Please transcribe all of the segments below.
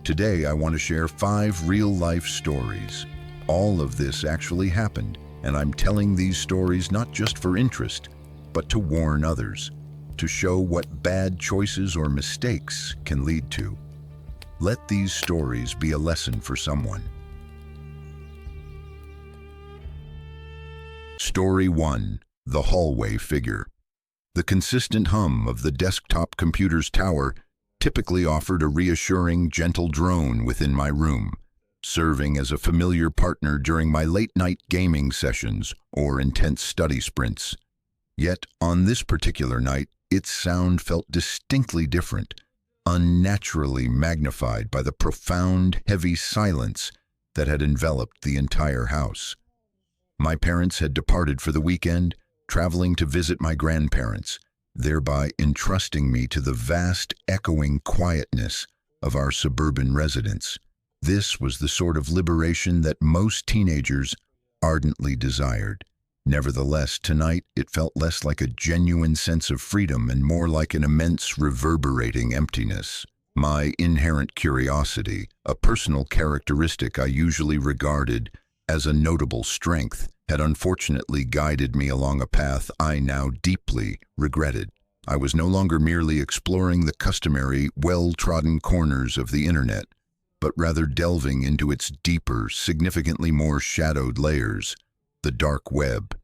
Today, I want to share 5 real-life stories. All of this actually happened, and I'm telling these stories not just for interest, but to warn others, to show what bad choices or mistakes can lead to. Let these stories be a lesson for someone. Story 1. The Hallway Figure. The consistent hum of the desktop computer's tower typically offered a reassuring, gentle drone within my room, serving as a familiar partner during my late-night gaming sessions or intense study sprints. Yet, on this particular night, its sound felt distinctly different, unnaturally magnified by the profound, heavy silence that had enveloped the entire house. My parents had departed for the weekend, traveling to visit my grandparents, thereby entrusting me to the vast, echoing quietness of our suburban residence. This was the sort of liberation that most teenagers ardently desired. Nevertheless, tonight it felt less like a genuine sense of freedom and more like an immense, reverberating emptiness. My inherent curiosity, a personal characteristic I usually regarded as a notable strength, had unfortunately guided me along a path I now deeply regretted. I was no longer merely exploring the customary, well-trodden corners of the internet, but rather delving into its deeper, significantly more shadowed layers, the dark web.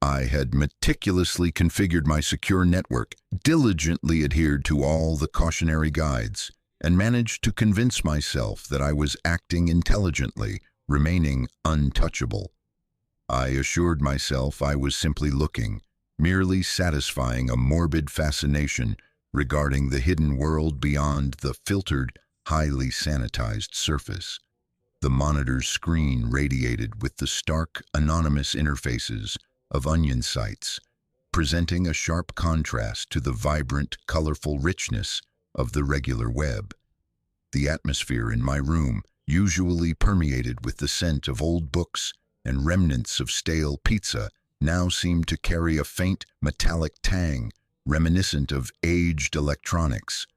I had meticulously configured my secure network, diligently adhered to all the cautionary guides, and managed to convince myself that I was acting intelligently, remaining untouchable. I assured myself I was simply looking, merely satisfying a morbid fascination regarding the hidden world beyond the filtered, highly sanitized surface. The monitor's screen radiated with the stark, anonymous interfaces of onion sites, presenting a sharp contrast to the vibrant, colorful richness of the regular web. The atmosphere in my room, usually permeated with the scent of old books and remnants of stale pizza, now seemed to carry a faint, metallic tang, reminiscent of aged electronics.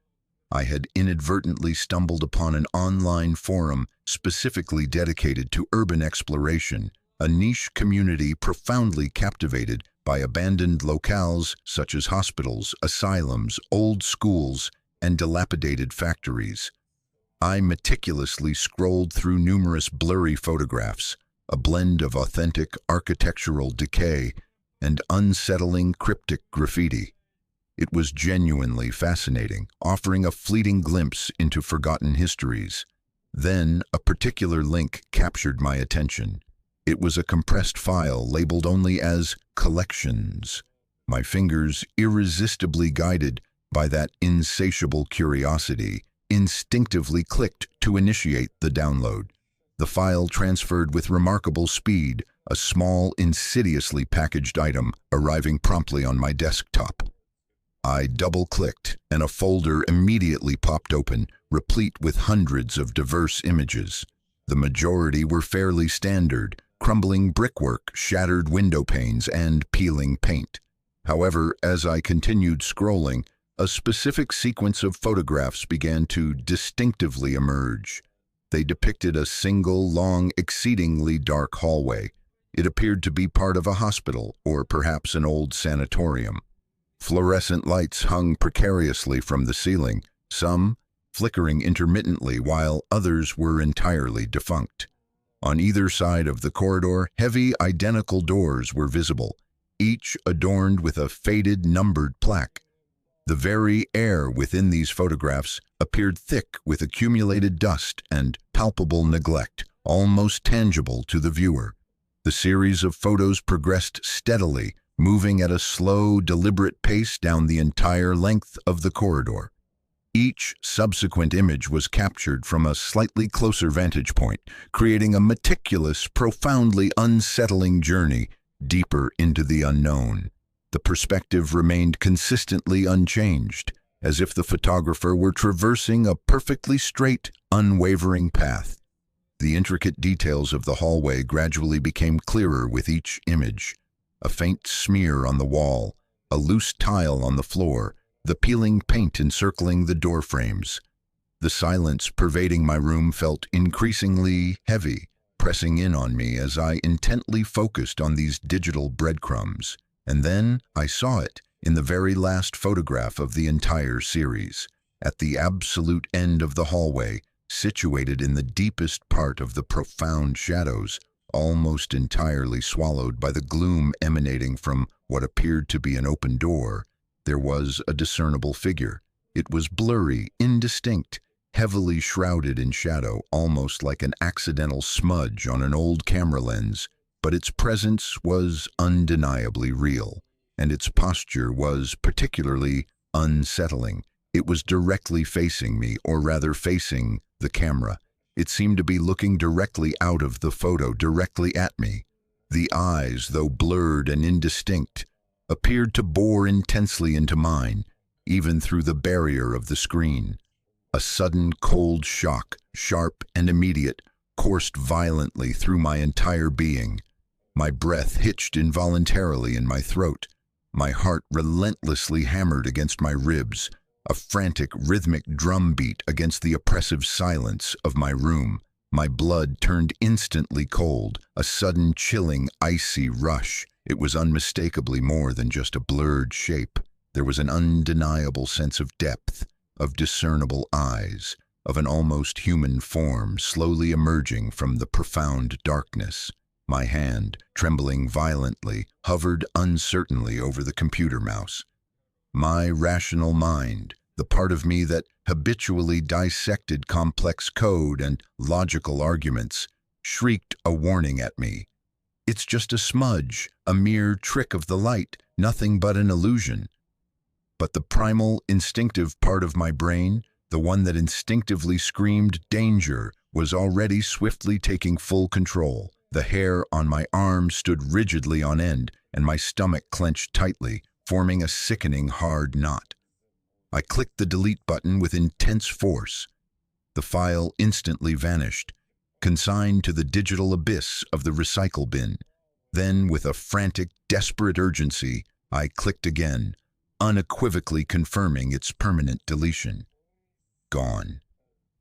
I had inadvertently stumbled upon an online forum specifically dedicated to urban exploration, a niche community profoundly captivated by abandoned locales such as hospitals, asylums, old schools, and dilapidated factories. I meticulously scrolled through numerous blurry photographs, a blend of authentic architectural decay and unsettling cryptic graffiti. It was genuinely fascinating, offering a fleeting glimpse into forgotten histories. Then, a particular link captured my attention. It was a compressed file labeled only as Collections. My fingers, irresistibly guided by that insatiable curiosity, instinctively clicked to initiate the download. The file transferred with remarkable speed, a small, insidiously packaged item arriving promptly on my desktop. I double-clicked, and a folder immediately popped open, replete with hundreds of diverse images. The majority were fairly standard, crumbling brickwork, shattered window panes, and peeling paint. However, as I continued scrolling, a specific sequence of photographs began to distinctively emerge. They depicted a single, long, exceedingly dark hallway. It appeared to be part of a hospital, or perhaps an old sanatorium. Fluorescent lights hung precariously from the ceiling, some flickering intermittently while others were entirely defunct. On either side of the corridor, heavy, identical doors were visible, each adorned with a faded, numbered plaque. The very air within these photographs appeared thick with accumulated dust and palpable neglect, almost tangible to the viewer. The series of photos progressed steadily, moving at a slow, deliberate pace down the entire length of the corridor. Each subsequent image was captured from a slightly closer vantage point, creating a meticulous, profoundly unsettling journey deeper into the unknown. The perspective remained consistently unchanged, as if the photographer were traversing a perfectly straight, unwavering path. The intricate details of the hallway gradually became clearer with each image. A faint smear on the wall, a loose tile on the floor, the peeling paint encircling the door frames. The silence pervading my room felt increasingly heavy, pressing in on me as I intently focused on these digital breadcrumbs. And then I saw it in the very last photograph of the entire series. At the absolute end of the hallway, situated in the deepest part of the profound shadows, almost entirely swallowed by the gloom emanating from what appeared to be an open door, there was a discernible figure. It was blurry, indistinct, heavily shrouded in shadow, almost like an accidental smudge on an old camera lens, but its presence was undeniably real, and its posture was particularly unsettling. It was directly facing me, or rather facing the camera. It seemed to be looking directly out of the photo, directly at me. The eyes, though blurred and indistinct, appeared to bore intensely into mine, even through the barrier of the screen. A sudden cold shock, sharp and immediate, coursed violently through my entire being. My breath hitched involuntarily in my throat. My heart relentlessly hammered against my ribs, a frantic rhythmic drumbeat against the oppressive silence of my room. My blood turned instantly cold, a sudden chilling, icy rush. It was unmistakably more than just a blurred shape. There was an undeniable sense of depth, of discernible eyes, of an almost human form slowly emerging from the profound darkness. My hand, trembling violently, hovered uncertainly over the computer mouse. My rational mind, the part of me that habitually dissected complex code and logical arguments, shrieked a warning at me. It's just a smudge, a mere trick of the light, nothing but an illusion. But the primal, instinctive part of my brain, the one that instinctively screamed danger, was already swiftly taking full control. The hair on my arm stood rigidly on end, and my stomach clenched tightly, forming a sickening hard knot. I clicked the delete button with intense force. The file instantly vanished, consigned to the digital abyss of the recycle bin. Then, with a frantic, desperate urgency, I clicked again, unequivocally confirming its permanent deletion. Gone.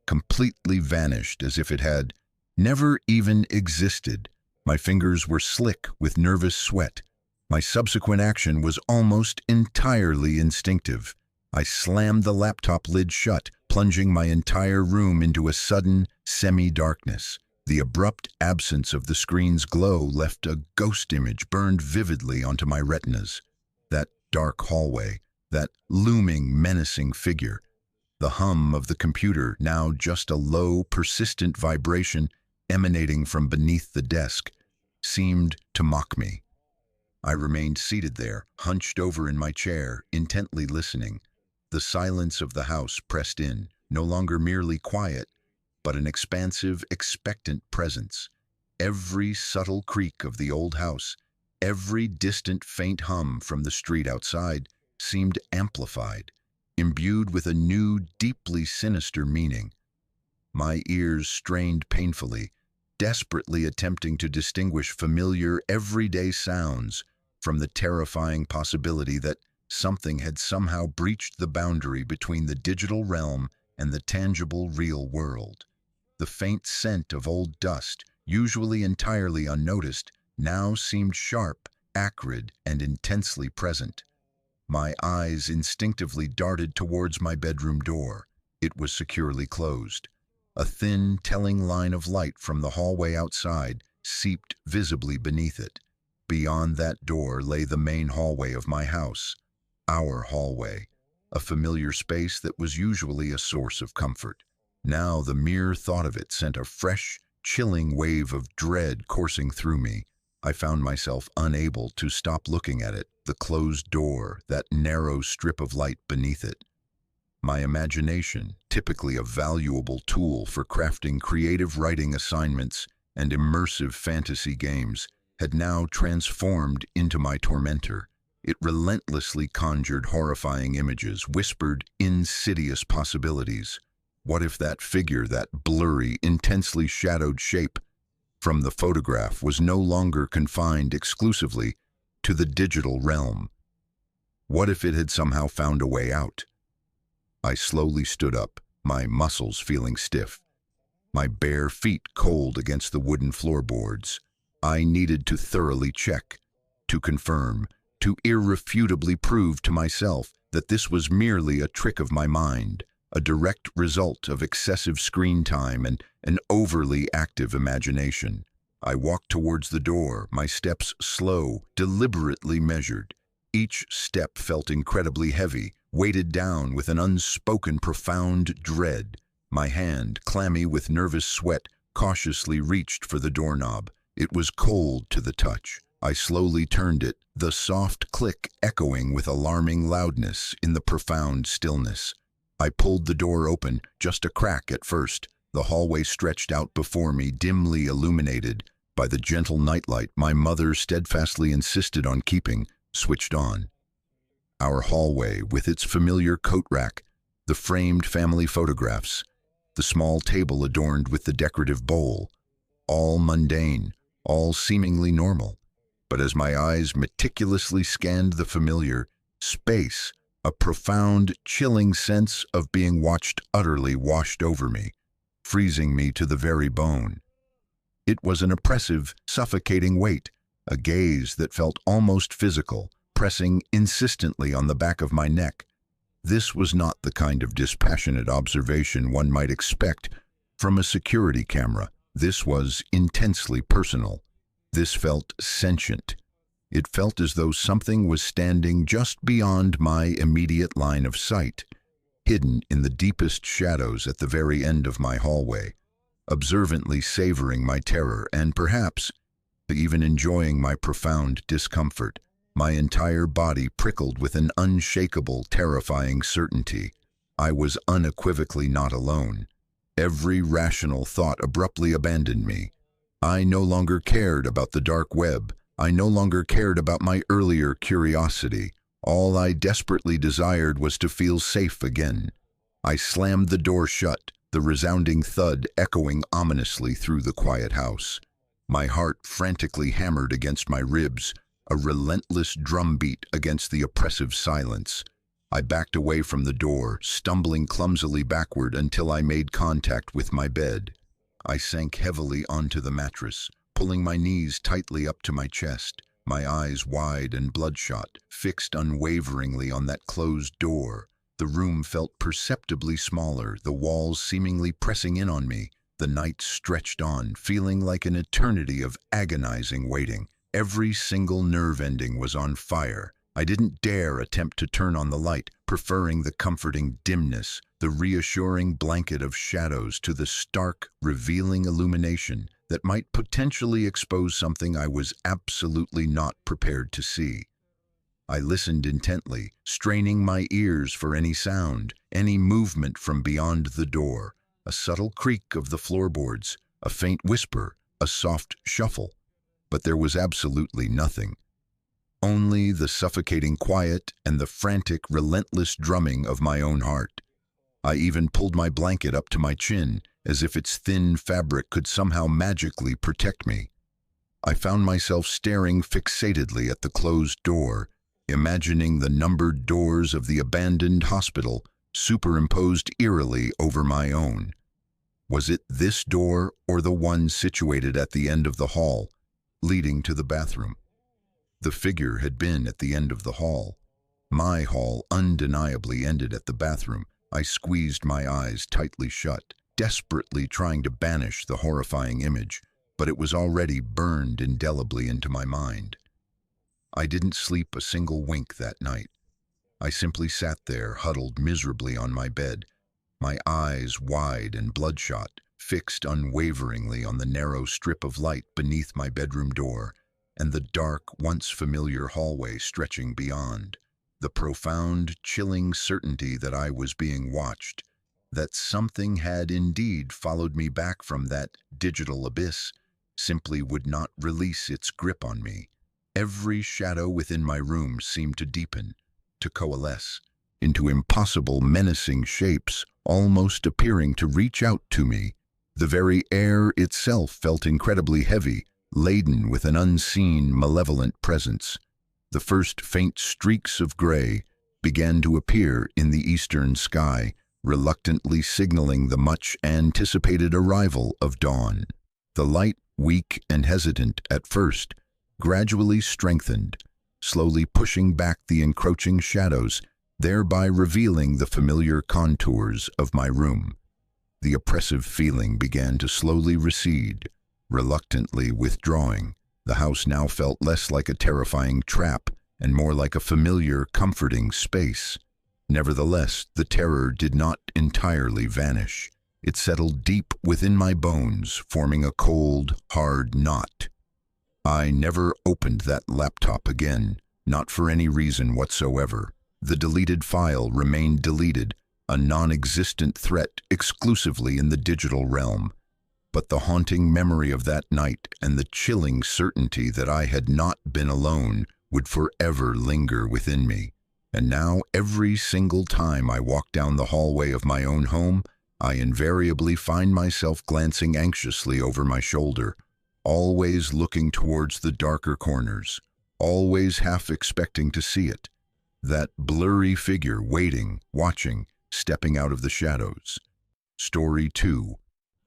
Completely vanished, as if it had never even existed. My fingers were slick with nervous sweat. My subsequent action was almost entirely instinctive. I slammed the laptop lid shut, plunging my entire room into a sudden semi-darkness. The abrupt absence of the screen's glow left a ghost image burned vividly onto my retinas. That dark hallway, that looming, menacing figure. The hum of the computer, now just a low, persistent vibration emanating from beneath the desk, seemed to mock me. I remained seated there, hunched over in my chair, intently listening. The silence of the house pressed in, no longer merely quiet, but an expansive, expectant presence. Every subtle creak of the old house, every distant faint hum from the street outside seemed amplified, imbued with a new, deeply sinister meaning. My ears strained painfully, desperately attempting to distinguish familiar, everyday sounds from the terrifying possibility that something had somehow breached the boundary between the digital realm and the tangible, real world. The faint scent of old dust, usually entirely unnoticed, now seemed sharp, acrid, and intensely present. My eyes instinctively darted towards my bedroom door. It was securely closed. A thin, telling line of light from the hallway outside seeped visibly beneath it. Beyond that door lay the main hallway of my house, our hallway, a familiar space that was usually a source of comfort. Now the mere thought of it sent a fresh, chilling wave of dread coursing through me. I found myself unable to stop looking at it, the closed door, that narrow strip of light beneath it. My imagination, typically a valuable tool for crafting creative writing assignments and immersive fantasy games, had now transformed into my tormentor. It relentlessly conjured horrifying images, whispered insidious possibilities. What if that figure, that blurry, intensely shadowed shape from the photograph, was no longer confined exclusively to the digital realm? What if it had somehow found a way out? I slowly stood up, my muscles feeling stiff, my bare feet cold against the wooden floorboards. I needed to thoroughly check, to confirm, to irrefutably prove to myself that this was merely a trick of my mind, a direct result of excessive screen time and an overly active imagination. I walked towards the door, my steps slow, deliberately measured. Each step felt incredibly heavy, weighted down with an unspoken profound dread. My hand, clammy with nervous sweat, cautiously reached for the doorknob. It was cold to the touch. I slowly turned it, the soft click echoing with alarming loudness in the profound stillness. I pulled the door open, just a crack at first. The hallway stretched out before me, dimly illuminated by the gentle nightlight my mother steadfastly insisted on keeping switched on. Our hallway, with its familiar coat rack, the framed family photographs, the small table adorned with the decorative bowl, all mundane, all seemingly normal. But as my eyes meticulously scanned the familiar space, a profound, chilling sense of being watched utterly washed over me, freezing me to the very bone. It was an oppressive, suffocating weight, a gaze that felt almost physical, pressing insistently on the back of my neck. This was not the kind of dispassionate observation one might expect from a security camera. This was intensely personal. This felt sentient. It felt as though something was standing just beyond my immediate line of sight, hidden in the deepest shadows at the very end of my hallway, observantly savoring my terror and perhaps even enjoying my profound discomfort. My entire body prickled with an unshakable, terrifying certainty. I was unequivocally not alone. Every rational thought abruptly abandoned me. I no longer cared about the dark web. I no longer cared about my earlier curiosity. All I desperately desired was to feel safe again. I slammed the door shut, the resounding thud echoing ominously through the quiet house. My heart frantically hammered against my ribs, a relentless drumbeat against the oppressive silence. I backed away from the door, stumbling clumsily backward until I made contact with my bed. I sank heavily onto the mattress, pulling my knees tightly up to my chest, my eyes wide and bloodshot, fixed unwaveringly on that closed door. The room felt perceptibly smaller, the walls seemingly pressing in on me. The night stretched on, feeling like an eternity of agonizing waiting. Every single nerve ending was on fire. I didn't dare attempt to turn on the light, preferring the comforting dimness, the reassuring blanket of shadows to the stark, revealing illumination that might potentially expose something I was absolutely not prepared to see. I listened intently, straining my ears for any sound, any movement from beyond the door, a subtle creak of the floorboards, a faint whisper, a soft shuffle. But there was absolutely nothing. Only the suffocating quiet and the frantic, relentless drumming of my own heart. I even pulled my blanket up to my chin, as if its thin fabric could somehow magically protect me. I found myself staring fixatedly at the closed door, imagining the numbered doors of the abandoned hospital superimposed eerily over my own. Was it this door or the one situated at the end of the hall, leading to the bathroom? The figure had been at the end of the hall. My hall undeniably ended at the bathroom. I squeezed my eyes tightly shut, desperately trying to banish the horrifying image, but it was already burned indelibly into my mind. I didn't sleep a single wink that night. I simply sat there, huddled miserably on my bed, my eyes wide and bloodshot, fixed unwaveringly on the narrow strip of light beneath my bedroom door, and the dark, once familiar hallway stretching beyond. The profound, chilling certainty that I was being watched, that something had indeed followed me back from that digital abyss, simply would not release its grip on me. Every shadow within my room seemed to deepen, to coalesce, into impossible, menacing shapes, almost appearing to reach out to me. The very air itself felt incredibly heavy, laden with an unseen, malevolent presence. The first faint streaks of gray began to appear in the eastern sky, reluctantly signaling the much-anticipated arrival of dawn. The light, weak and hesitant at first, gradually strengthened, slowly pushing back the encroaching shadows, thereby revealing the familiar contours of my room. The oppressive feeling began to slowly recede, reluctantly withdrawing. The house now felt less like a terrifying trap and more like a familiar, comforting space. Nevertheless, the terror did not entirely vanish. It settled deep within my bones, forming a cold, hard knot. I never opened that laptop again, not for any reason whatsoever. The deleted file remained deleted, a non-existent threat exclusively in the digital realm. But the haunting memory of that night and the chilling certainty that I had not been alone would forever linger within me. And now, every single time I walk down the hallway of my own home, I invariably find myself glancing anxiously over my shoulder, always looking towards the darker corners, always half expecting to see it. That blurry figure waiting, watching, stepping out of the shadows. Story 2.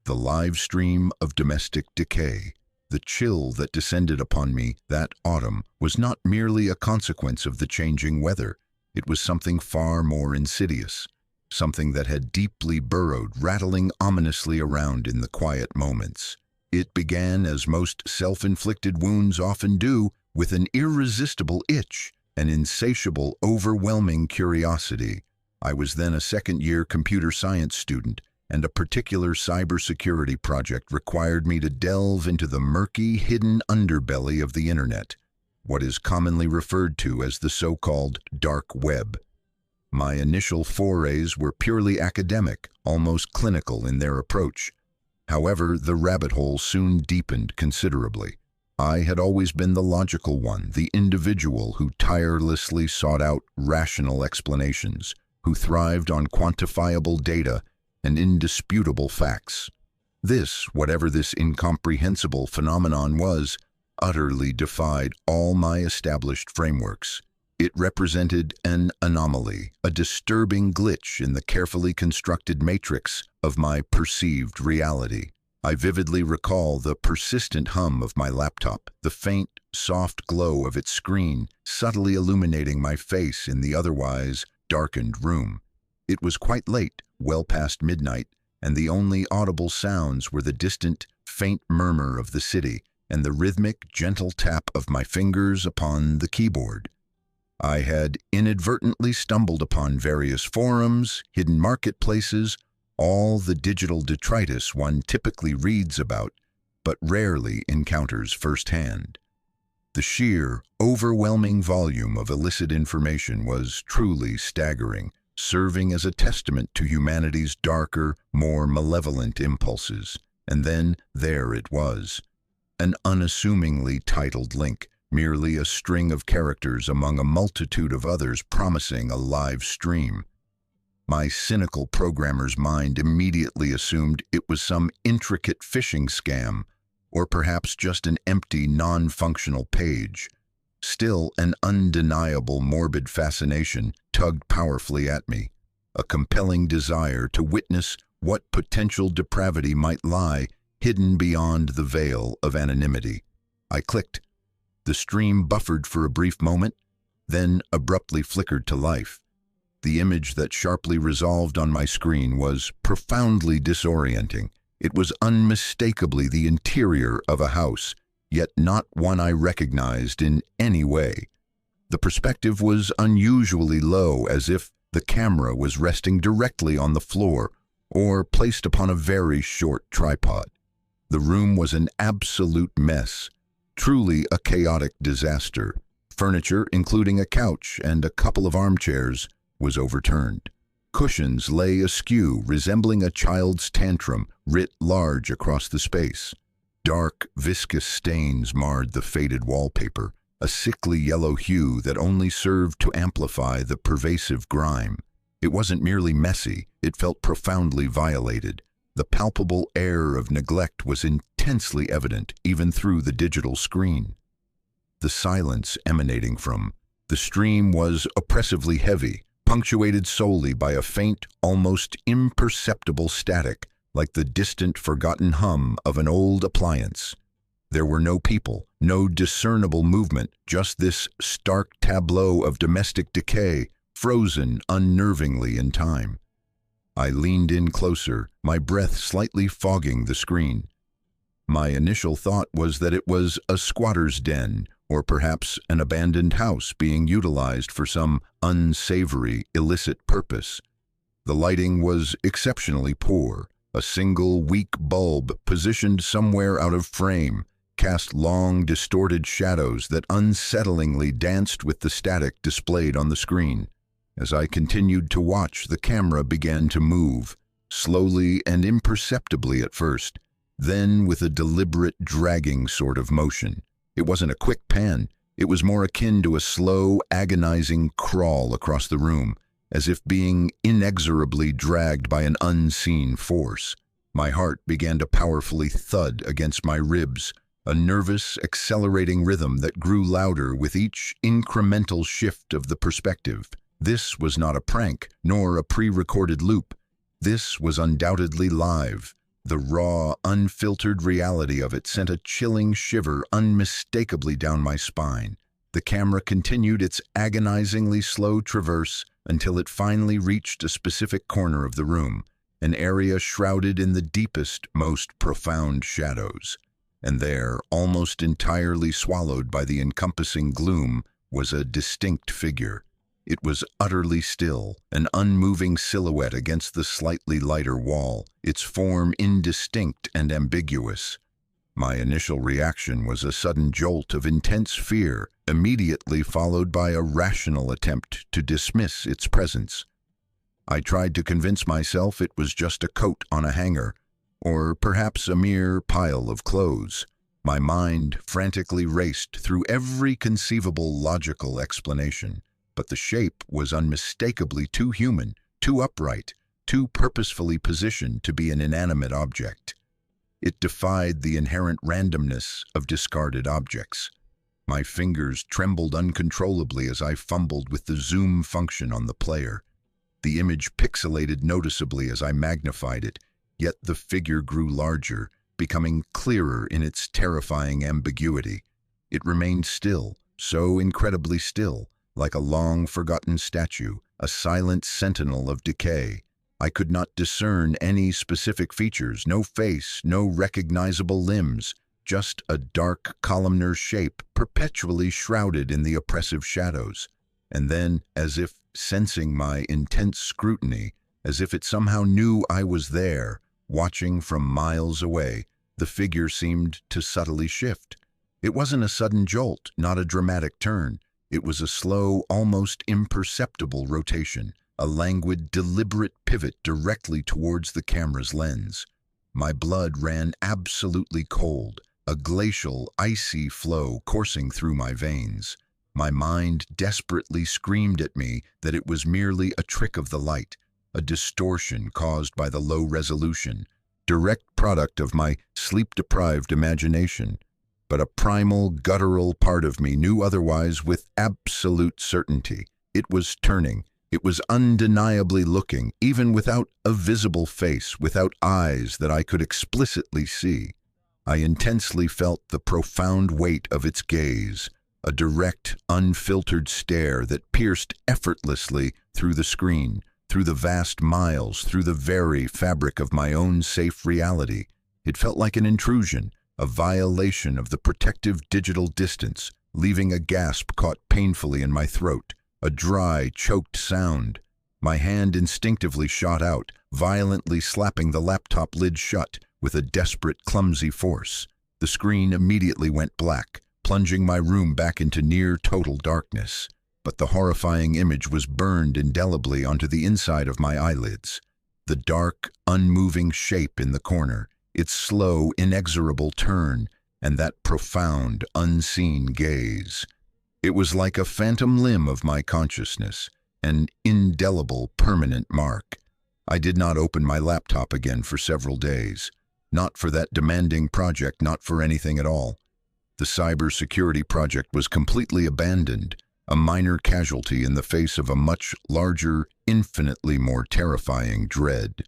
The live stream of domestic decay. The chill that descended upon me that autumn was not merely a consequence of the changing weather. It was something far more insidious, something that had deeply burrowed, rattling ominously around in the quiet moments. It began, as most self-inflicted wounds often do, with an irresistible itch, an insatiable, overwhelming curiosity. I was then a second-year computer science student, and a particular cybersecurity project required me to delve into the murky, hidden underbelly of the internet, what is commonly referred to as the so-called dark web. My initial forays were purely academic, almost clinical in their approach. However, the rabbit hole soon deepened considerably. I had always been the logical one, the individual who tirelessly sought out rational explanations, who thrived on quantifiable data and indisputable facts. This, whatever this incomprehensible phenomenon was, utterly defied all my established frameworks. It represented an anomaly, a disturbing glitch in the carefully constructed matrix of my perceived reality. I vividly recall the persistent hum of my laptop, the faint, soft glow of its screen subtly illuminating my face in the otherwise darkened room. It was quite late, well past midnight, and the only audible sounds were the distant, faint murmur of the city and the rhythmic, gentle tap of my fingers upon the keyboard. I had inadvertently stumbled upon various forums, hidden marketplaces, all the digital detritus one typically reads about, but rarely encounters firsthand. The sheer, overwhelming volume of illicit information was truly staggering, serving as a testament to humanity's darker, more malevolent impulses. And then there it was, an unassumingly titled link, merely a string of characters among a multitude of others promising a live stream. My cynical programmer's mind immediately assumed it was some intricate phishing scam, or perhaps just an empty, non-functional page. Still, an undeniable morbid fascination tugged powerfully at me, a compelling desire to witness what potential depravity might lie hidden beyond the veil of anonymity. I clicked. The stream buffered for a brief moment, then abruptly flickered to life. The image that sharply resolved on my screen was profoundly disorienting. It was unmistakably the interior of a house, yet not one I recognized in any way. The perspective was unusually low, as if the camera was resting directly on the floor or placed upon a very short tripod. The room was an absolute mess, truly a chaotic disaster. Furniture, including a couch and a couple of armchairs, was overturned. Cushions lay askew, resembling a child's tantrum, writ large across the space. Dark, viscous stains marred the faded wallpaper, a sickly yellow hue that only served to amplify the pervasive grime. It wasn't merely messy, it felt profoundly violated. The palpable air of neglect was intensely evident, even through the digital screen. The silence emanating from the stream was oppressively heavy, punctuated solely by a faint, almost imperceptible static, like the distant, forgotten hum of an old appliance. There were no people, no discernible movement, just this stark tableau of domestic decay, frozen unnervingly in time. I leaned in closer, my breath slightly fogging the screen. My initial thought was that it was a squatter's den, or perhaps an abandoned house being utilized for some unsavory, illicit purpose. The lighting was exceptionally poor. A single, weak bulb, positioned somewhere out of frame, cast long, distorted shadows that unsettlingly danced with the static displayed on the screen. As I continued to watch, the camera began to move, slowly and imperceptibly at first, then with a deliberate, dragging sort of motion. It wasn't a quick pan. It was more akin to a slow, agonizing crawl across the room, as if being inexorably dragged by an unseen force. My heart began to powerfully thud against my ribs, a nervous, accelerating rhythm that grew louder with each incremental shift of the perspective. This was not a prank, nor a pre-recorded loop. This was undoubtedly live. The raw, unfiltered reality of it sent a chilling shiver unmistakably down my spine. The camera continued its agonizingly slow traverse until it finally reached a specific corner of the room, an area shrouded in the deepest, most profound shadows. And there, almost entirely swallowed by the encompassing gloom, was a distinct figure. It was utterly still, an unmoving silhouette against the slightly lighter wall, its form indistinct and ambiguous. My initial reaction was a sudden jolt of intense fear, immediately followed by a rational attempt to dismiss its presence. I tried to convince myself it was just a coat on a hanger, or perhaps a mere pile of clothes. My mind frantically raced through every conceivable logical explanation, but the shape was unmistakably too human, too upright, too purposefully positioned to be an inanimate object. It defied the inherent randomness of discarded objects. My fingers trembled uncontrollably as I fumbled with the zoom function on the player. The image pixelated noticeably as I magnified it, yet the figure grew larger, becoming clearer in its terrifying ambiguity. It remained still, so incredibly still, like a long-forgotten statue, a silent sentinel of decay. I could not discern any specific features, no face, no recognizable limbs, just a dark, columnar shape perpetually shrouded in the oppressive shadows. And then, as if sensing my intense scrutiny, as if it somehow knew I was there, watching from miles away, the figure seemed to subtly shift. It wasn't a sudden jolt, not a dramatic turn. It was a slow, almost imperceptible rotation, a languid, deliberate pivot directly towards the camera's lens. My blood ran absolutely cold, a glacial, icy flow coursing through my veins. My mind desperately screamed at me that it was merely a trick of the light, a distortion caused by the low resolution, direct product of my sleep-deprived imagination. But a primal, guttural part of me knew otherwise with absolute certainty. It was turning. It was undeniably looking, even without a visible face, without eyes that I could explicitly see. I intensely felt the profound weight of its gaze, a direct, unfiltered stare that pierced effortlessly through the screen, through the vast miles, through the very fabric of my own safe reality. It felt like an intrusion, a violation of the protective digital distance, leaving a gasp caught painfully in my throat, a dry, choked sound. My hand instinctively shot out, violently slapping the laptop lid shut with a desperate, clumsy force. The screen immediately went black, plunging my room back into near total darkness. But the horrifying image was burned indelibly onto the inside of my eyelids. The dark, unmoving shape in the corner, its slow, inexorable turn, and that profound, unseen gaze. It was like a phantom limb of my consciousness, an indelible, permanent mark. I did not open my laptop again for several days. Not for that demanding project, not for anything at all. The cybersecurity project was completely abandoned. a minor casualty in the face of a much larger, infinitely more terrifying dread.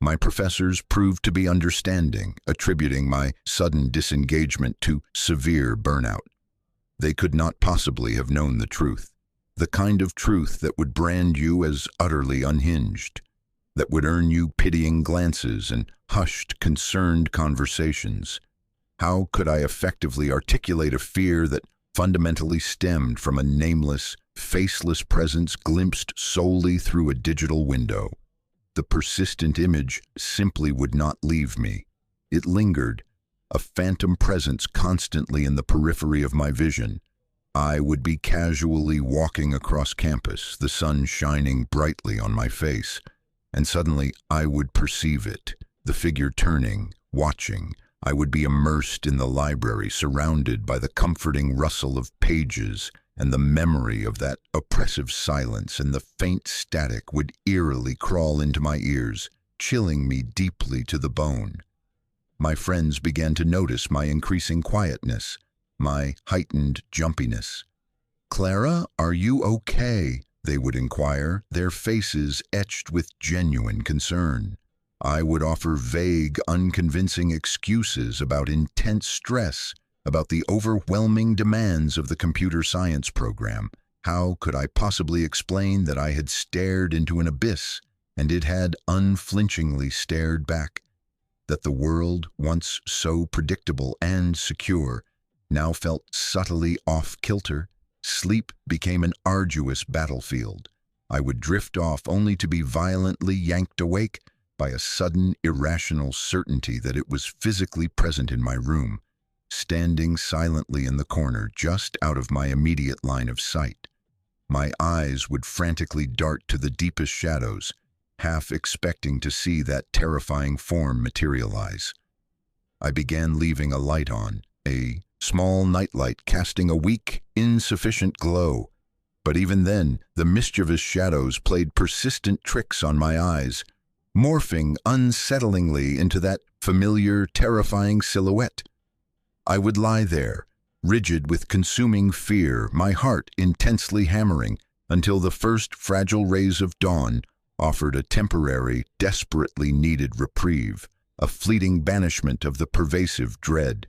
My professors proved to be understanding, attributing my sudden disengagement to severe burnout. They could not possibly have known the truth, the kind of truth that would brand you as utterly unhinged, that would earn you pitying glances and hushed, concerned conversations. How could I effectively articulate a fear that fundamentally stemmed from a nameless, faceless presence glimpsed solely through a digital window? The persistent image simply would not leave me. It lingered, a phantom presence constantly in the periphery of my vision. I would be casually walking across campus, the sun shining brightly on my face, and suddenly I would perceive it, the figure turning, watching. I would be immersed in the library, surrounded by the comforting rustle of pages, and the memory of that oppressive silence and the faint static would eerily crawl into my ears, chilling me deeply to the bone. My friends began to notice my increasing quietness, my heightened jumpiness. "Clara, are you okay?" they would inquire, their faces etched with genuine concern. I would offer vague, unconvincing excuses about intense stress, about the overwhelming demands of the computer science program. How could I possibly explain that I had stared into an abyss, and it had unflinchingly stared back? That the world, once so predictable and secure, now felt subtly off-kilter? Sleep became an arduous battlefield. I would drift off only to be violently yanked awake by a sudden, irrational certainty that it was physically present in my room, standing silently in the corner just out of my immediate line of sight. My eyes would frantically dart to the deepest shadows, half expecting to see that terrifying form materialize. I began leaving a light on, a small nightlight casting a weak, insufficient glow. But even then, the mischievous shadows played persistent tricks on my eyes, morphing unsettlingly into that familiar, terrifying silhouette. I would lie there, rigid with consuming fear, my heart intensely hammering, until the first fragile rays of dawn offered a temporary, desperately needed reprieve, a fleeting banishment of the pervasive dread.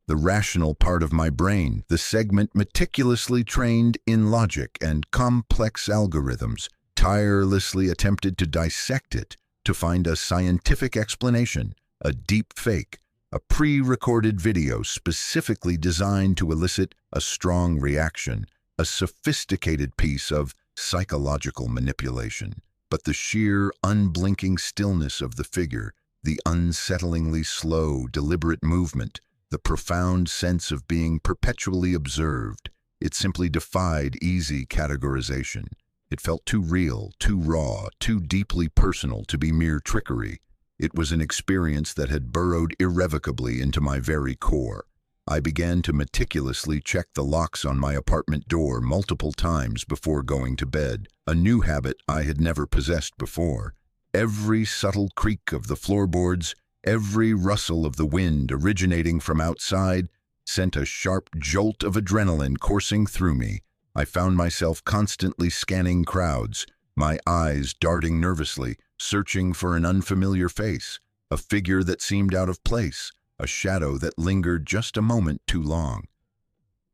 The rational part of my brain, the segment meticulously trained in logic and complex algorithms, tirelessly attempted to dissect it, to find a scientific explanation, a deep fake, a pre-recorded video specifically designed to elicit a strong reaction, a sophisticated piece of psychological manipulation. But the sheer, unblinking stillness of the figure, the unsettlingly slow, deliberate movement, the profound sense of being perpetually observed, it simply defied easy categorization. It felt too real, too raw, too deeply personal to be mere trickery. It was an experience that had burrowed irrevocably into my very core. I began to meticulously check the locks on my apartment door multiple times before going to bed, a new habit I had never possessed before. Every subtle creak of the floorboards, every rustle of the wind originating from outside, sent a sharp jolt of adrenaline coursing through me. I found myself constantly scanning crowds, my eyes darting nervously, searching for an unfamiliar face, a figure that seemed out of place, a shadow that lingered just a moment too long.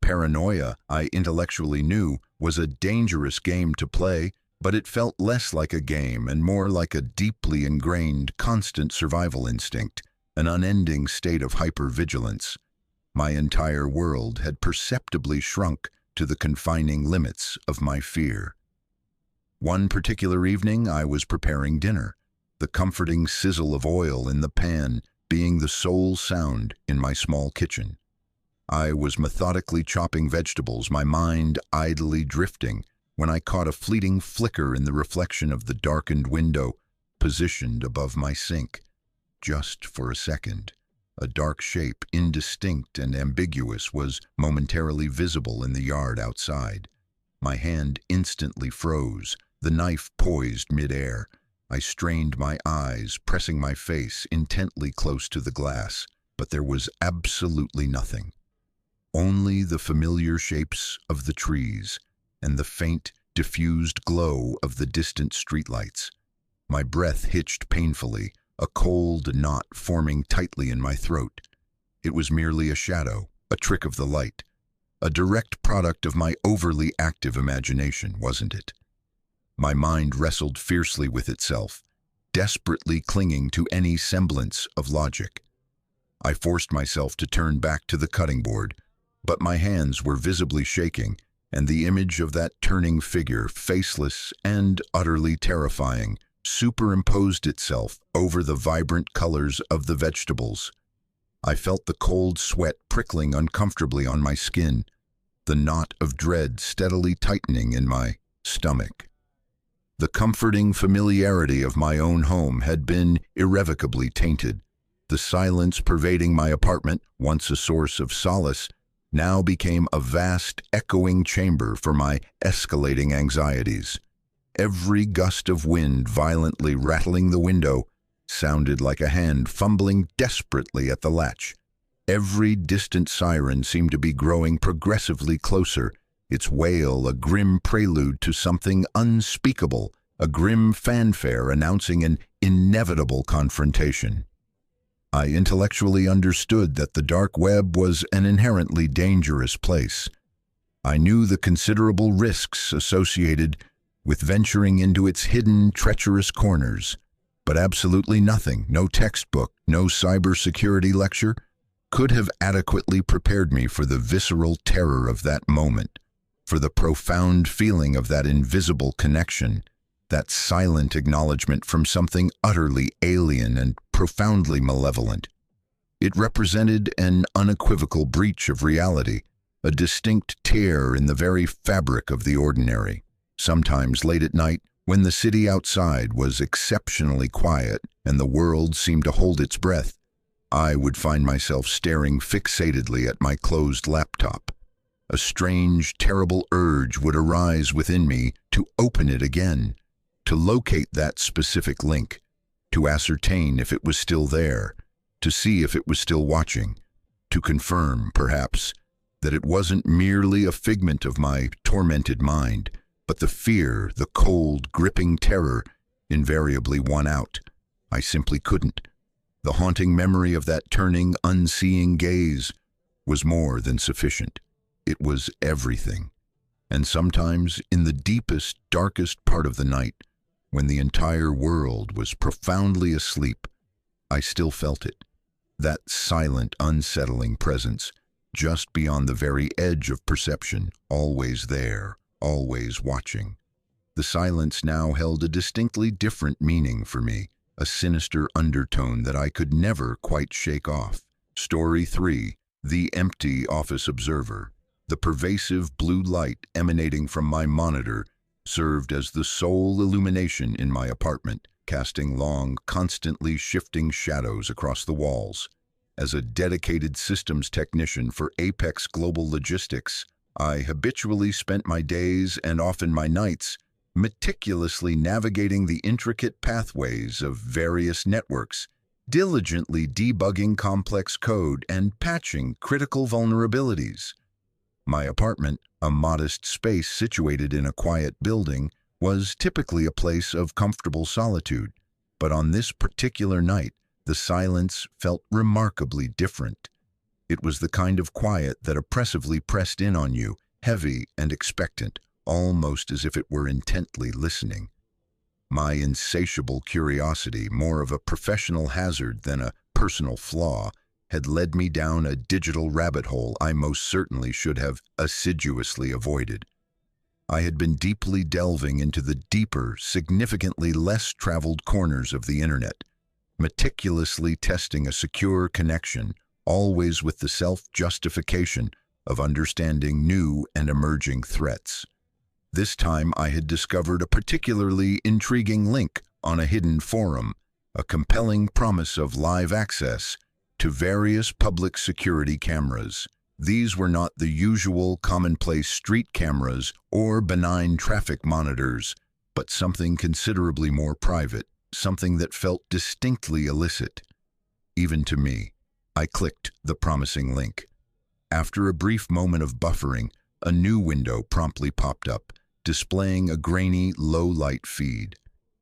Paranoia, I intellectually knew, was a dangerous game to play, but it felt less like a game and more like a deeply ingrained, constant survival instinct, an unending state of hypervigilance. My entire world had perceptibly shrunk to the confining limits of my fear. One particular evening, I was preparing dinner, the comforting sizzle of oil in the pan being the sole sound in my small kitchen. I was methodically chopping vegetables, my mind idly drifting, when I caught a fleeting flicker in the reflection of the darkened window positioned above my sink. Just for a second, a dark shape, indistinct and ambiguous, was momentarily visible in the yard outside. My hand instantly froze, the knife poised mid-air. I strained my eyes, pressing my face intently close to the glass, but there was absolutely nothing. Only the familiar shapes of the trees, and the faint, diffused glow of the distant streetlights. My breath hitched painfully, a cold knot forming tightly in my throat. It was merely a shadow, a trick of the light, a direct product of my overly active imagination, wasn't it? My mind wrestled fiercely with itself, desperately clinging to any semblance of logic. I forced myself to turn back to the cutting board, but my hands were visibly shaking, and the image of that turning figure, faceless and utterly terrifying, superimposed itself over the vibrant colors of the vegetables. I felt the cold sweat prickling uncomfortably on my skin, the knot of dread steadily tightening in my stomach. The comforting familiarity of my own home had been irrevocably tainted. The silence pervading my apartment, once a source of solace, now became a vast, echoing chamber for my escalating anxieties. Every gust of wind violently rattling the window sounded like a hand fumbling desperately at the latch. Every distant siren seemed to be growing progressively closer, its wail a grim prelude to something unspeakable, a grim fanfare announcing an inevitable confrontation. I intellectually understood that the dark web was an inherently dangerous place. I knew the considerable risks associated with venturing into its hidden, treacherous corners, but absolutely nothing, no textbook, no cybersecurity lecture, could have adequately prepared me for the visceral terror of that moment, for the profound feeling of that invisible connection, that silent acknowledgement from something utterly alien and profoundly malevolent. It represented an unequivocal breach of reality, a distinct tear in the very fabric of the ordinary. Sometimes late at night, when the city outside was exceptionally quiet and the world seemed to hold its breath, I would find myself staring fixatedly at my closed laptop. A strange, terrible urge would arise within me to open it again, to locate that specific link, to ascertain if it was still there, to see if it was still watching, to confirm, perhaps, that it wasn't merely a figment of my tormented mind, but the fear, the cold, gripping terror, invariably won out. I simply couldn't. The haunting memory of that turning, unseeing gaze was more than sufficient. It was everything. And sometimes, in the deepest, darkest part of the night, when the entire world was profoundly asleep, I still felt it. That silent, unsettling presence, just beyond the very edge of perception, always there, always watching. The silence now held a distinctly different meaning for me, a sinister undertone that I could never quite shake off. Story 3. The Empty Office Observer. The pervasive blue light emanating from my monitor served as the sole illumination in my apartment, casting long, constantly shifting shadows across the walls. As a dedicated systems technician for Apex Global Logistics, I habitually spent my days and often my nights meticulously navigating the intricate pathways of various networks, diligently debugging complex code and patching critical vulnerabilities. My apartment, a modest space situated in a quiet building, was typically a place of comfortable solitude, but on this particular night, the silence felt remarkably different. It was the kind of quiet that oppressively pressed in on you, heavy and expectant, almost as if it were intently listening. My insatiable curiosity, more of a professional hazard than a personal flaw, had led me down a digital rabbit hole I most certainly should have assiduously avoided. I had been deeply delving into the deeper, significantly less traveled corners of the internet, meticulously testing a secure connection, always with the self-justification of understanding new and emerging threats. This time I had discovered a particularly intriguing link on a hidden forum, a compelling promise of live access to various public security cameras. These were not the usual commonplace street cameras or benign traffic monitors, but something considerably more private, something that felt distinctly illicit. Even to me, I clicked the promising link. After a brief moment of buffering, A new window promptly popped up, displaying a grainy, low-light feed.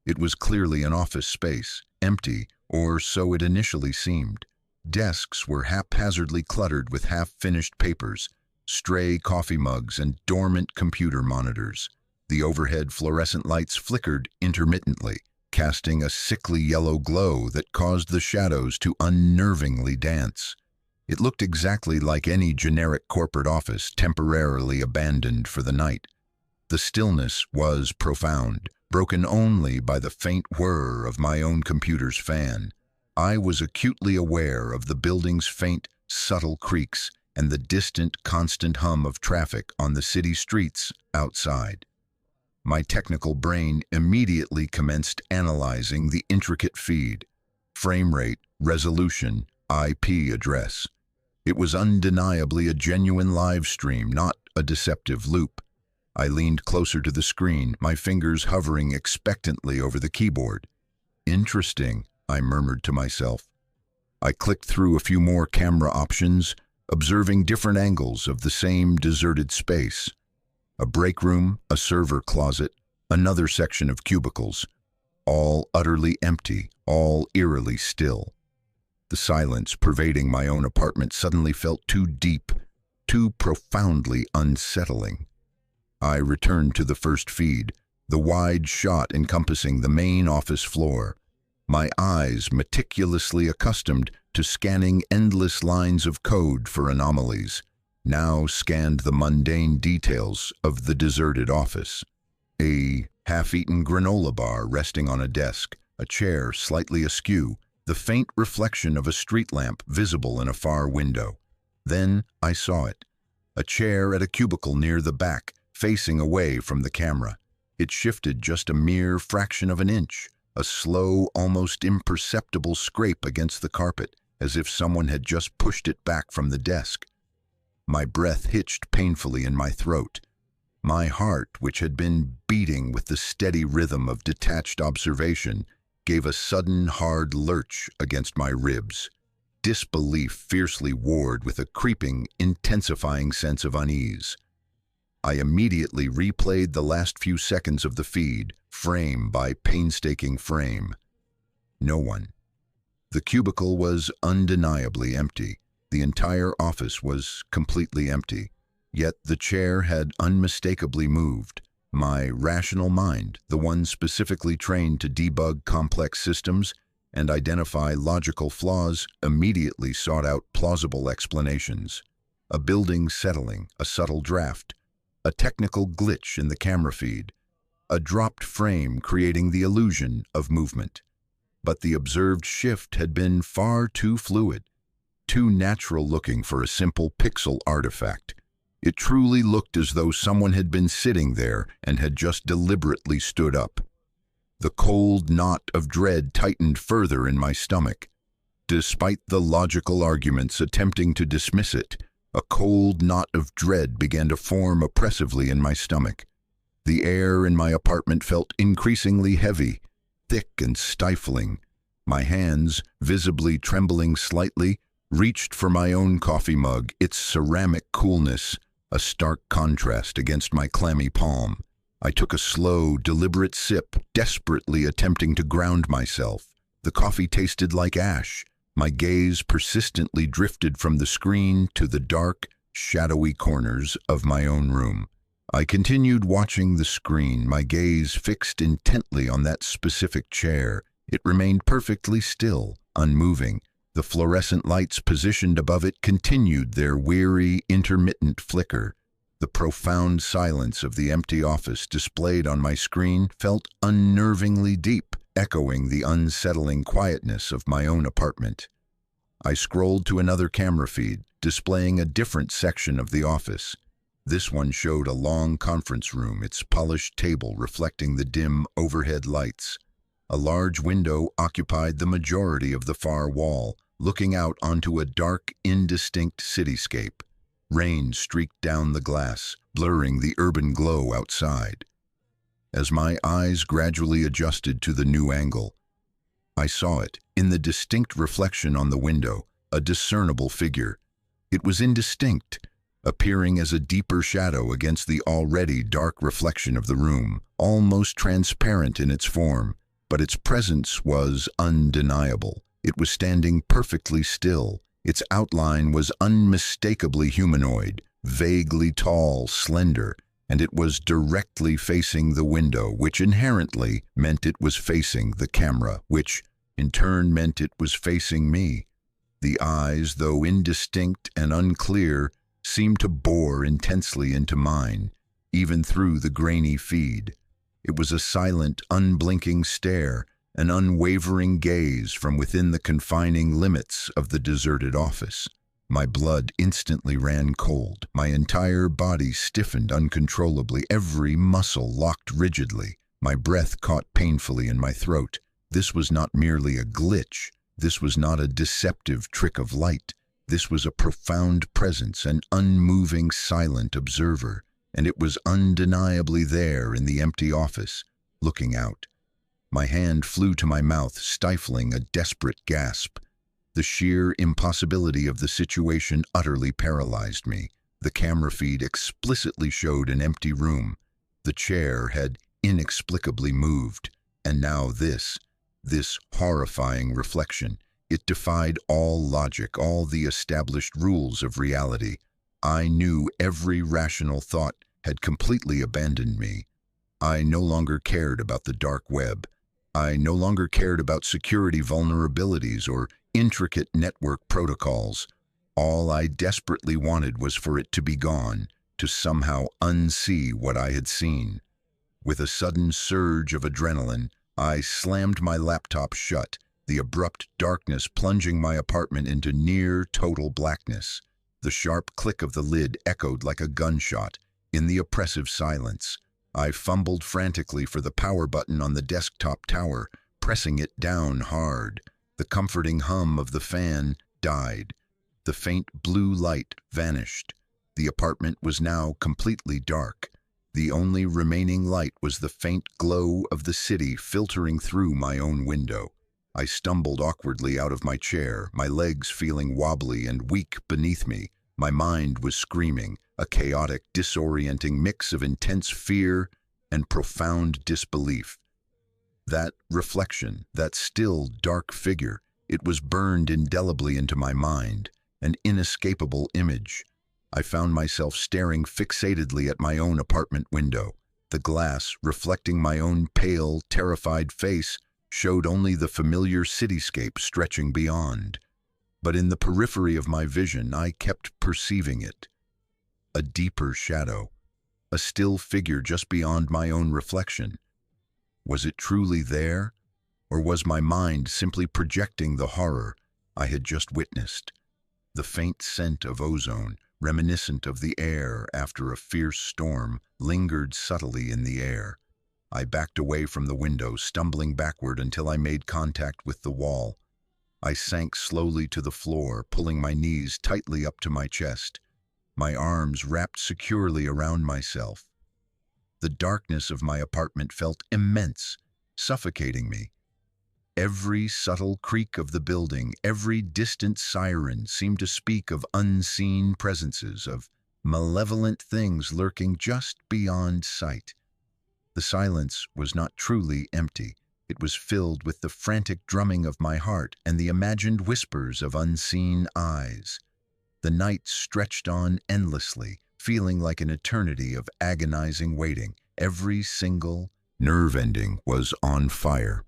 It was clearly an office space, empty, or so it initially seemed. Desks were haphazardly cluttered with half-finished papers, stray coffee mugs, and dormant computer monitors. The overhead fluorescent lights flickered intermittently, casting a sickly yellow glow that caused the shadows to unnervingly dance. It looked exactly like any generic corporate office temporarily abandoned for the night. The stillness was profound, broken only by the faint whir of my own computer's fan. I was acutely aware of the building's faint, subtle creaks and the distant, constant hum of traffic on the city streets outside. My technical brain immediately commenced analyzing the intricate feed: frame rate, resolution, IP address. It was undeniably a genuine live stream, not a deceptive loop. I leaned closer to the screen, my fingers hovering expectantly over the keyboard. "Interesting," I murmured to myself. I clicked through a few more camera options, observing different angles of the same deserted space. A break room, a server closet, another section of cubicles, all utterly empty, all eerily still. The silence pervading my own apartment suddenly felt too deep, too profoundly unsettling. I returned to the first feed, the wide shot encompassing the main office floor. My eyes, meticulously accustomed to scanning endless lines of code for anomalies, now scanned the mundane details of the deserted office. A half-eaten granola bar resting on a desk, a chair slightly askew, the faint reflection of a street lamp visible in a far window. Then I saw it. A chair at a cubicle near the back, facing away from the camera. It shifted just a mere fraction of an inch, a slow, almost imperceptible scrape against the carpet, as if someone had just pushed it back from the desk. My breath hitched painfully in my throat. My heart, which had been beating with the steady rhythm of detached observation, gave a sudden hard lurch against my ribs. Disbelief fiercely warred with a creeping, intensifying sense of unease. I immediately replayed the last few seconds of the feed, frame by painstaking frame. No one. The cubicle was undeniably empty. The entire office was completely empty. Yet the chair had unmistakably moved. My rational mind, the one specifically trained to debug complex systems and identify logical flaws, immediately sought out plausible explanations. A building settling, a subtle draft, a technical glitch in the camera feed, a dropped frame creating the illusion of movement. But the observed shift had been far too fluid, too natural-looking for a simple pixel artifact. It truly looked as though someone had been sitting there and had just deliberately stood up. The cold knot of dread tightened further in my stomach. Despite the logical arguments attempting to dismiss it, a cold knot of dread began to form oppressively in my stomach. The air in my apartment felt increasingly heavy, thick and stifling. My hands, visibly trembling slightly, reached for my own coffee mug, its ceramic coolness a stark contrast against my clammy palm. I took a slow, deliberate sip, desperately attempting to ground myself. The coffee tasted like ash. My gaze persistently drifted from the screen to the dark, shadowy corners of my own room. I continued watching the screen, my gaze fixed intently on that specific chair. It remained perfectly still, unmoving. The fluorescent lights positioned above it continued their weary, intermittent flicker. The profound silence of the empty office displayed on my screen felt unnervingly deep, echoing the unsettling quietness of my own apartment. I scrolled to another camera feed, displaying a different section of the office. This one showed a long conference room, its polished table reflecting the dim overhead lights. A large window occupied the majority of the far wall, looking out onto a dark, indistinct cityscape. Rain streaked down the glass, blurring the urban glow outside. As my eyes gradually adjusted to the new angle, I saw it, in the distinct reflection on the window, a discernible figure. It was indistinct, appearing as a deeper shadow against the already dark reflection of the room, almost transparent in its form, but its presence was undeniable. It was standing perfectly still. Its outline was unmistakably humanoid, vaguely tall, slender, and it was directly facing the window, which inherently meant it was facing the camera, which in turn meant it was facing me. The eyes, though indistinct and unclear, seemed to bore intensely into mine, even through the grainy feed. It was a silent, unblinking stare, an unwavering gaze from within the confining limits of the deserted office. My blood instantly ran cold. My entire body stiffened uncontrollably, every muscle locked rigidly. My breath caught painfully in my throat. This was not merely a glitch. This was not a deceptive trick of light. This was a profound presence, an unmoving, silent observer, and it was undeniably there in the empty office, looking out. My hand flew to my mouth, stifling a desperate gasp. The sheer impossibility of the situation utterly paralyzed me. The camera feed explicitly showed an empty room. The chair had inexplicably moved, and now this horrifying reflection. It defied all logic, all the established rules of reality. I knew every rational thought had completely abandoned me. I no longer cared about the dark web. I no longer cared about security vulnerabilities or intricate network protocols. All I desperately wanted was for it to be gone, to somehow unsee what I had seen. With a sudden surge of adrenaline, I slammed my laptop shut, the abrupt darkness plunging my apartment into near total blackness. The sharp click of the lid echoed like a gunshot. In the oppressive silence, I fumbled frantically for the power button on the desktop tower, pressing it down hard. The comforting hum of the fan died. The faint blue light vanished. The apartment was now completely dark. The only remaining light was the faint glow of the city filtering through my own window. I stumbled awkwardly out of my chair, my legs feeling wobbly and weak beneath me. My mind was screaming, a chaotic, disorienting mix of intense fear and profound disbelief. That reflection, that still, dark figure, it was burned indelibly into my mind, an inescapable image. I found myself staring fixatedly at my own apartment window. The glass, reflecting my own pale, terrified face, showed only the familiar cityscape stretching beyond. But in the periphery of my vision, I kept perceiving it. A deeper shadow, a still figure just beyond my own reflection. Was it truly there, or was my mind simply projecting the horror I had just witnessed? The faint scent of ozone, reminiscent of the air after a fierce storm, lingered subtly in the air. I backed away from the window, stumbling backward until I made contact with the wall. I sank slowly to the floor, pulling my knees tightly up to my chest, my arms wrapped securely around myself. The darkness of my apartment felt immense, suffocating me. Every subtle creak of the building, every distant siren seemed to speak of unseen presences, of malevolent things lurking just beyond sight. The silence was not truly empty. It was filled with the frantic drumming of my heart and the imagined whispers of unseen eyes. The night stretched on endlessly, feeling like an eternity of agonizing waiting. Every single nerve ending was on fire.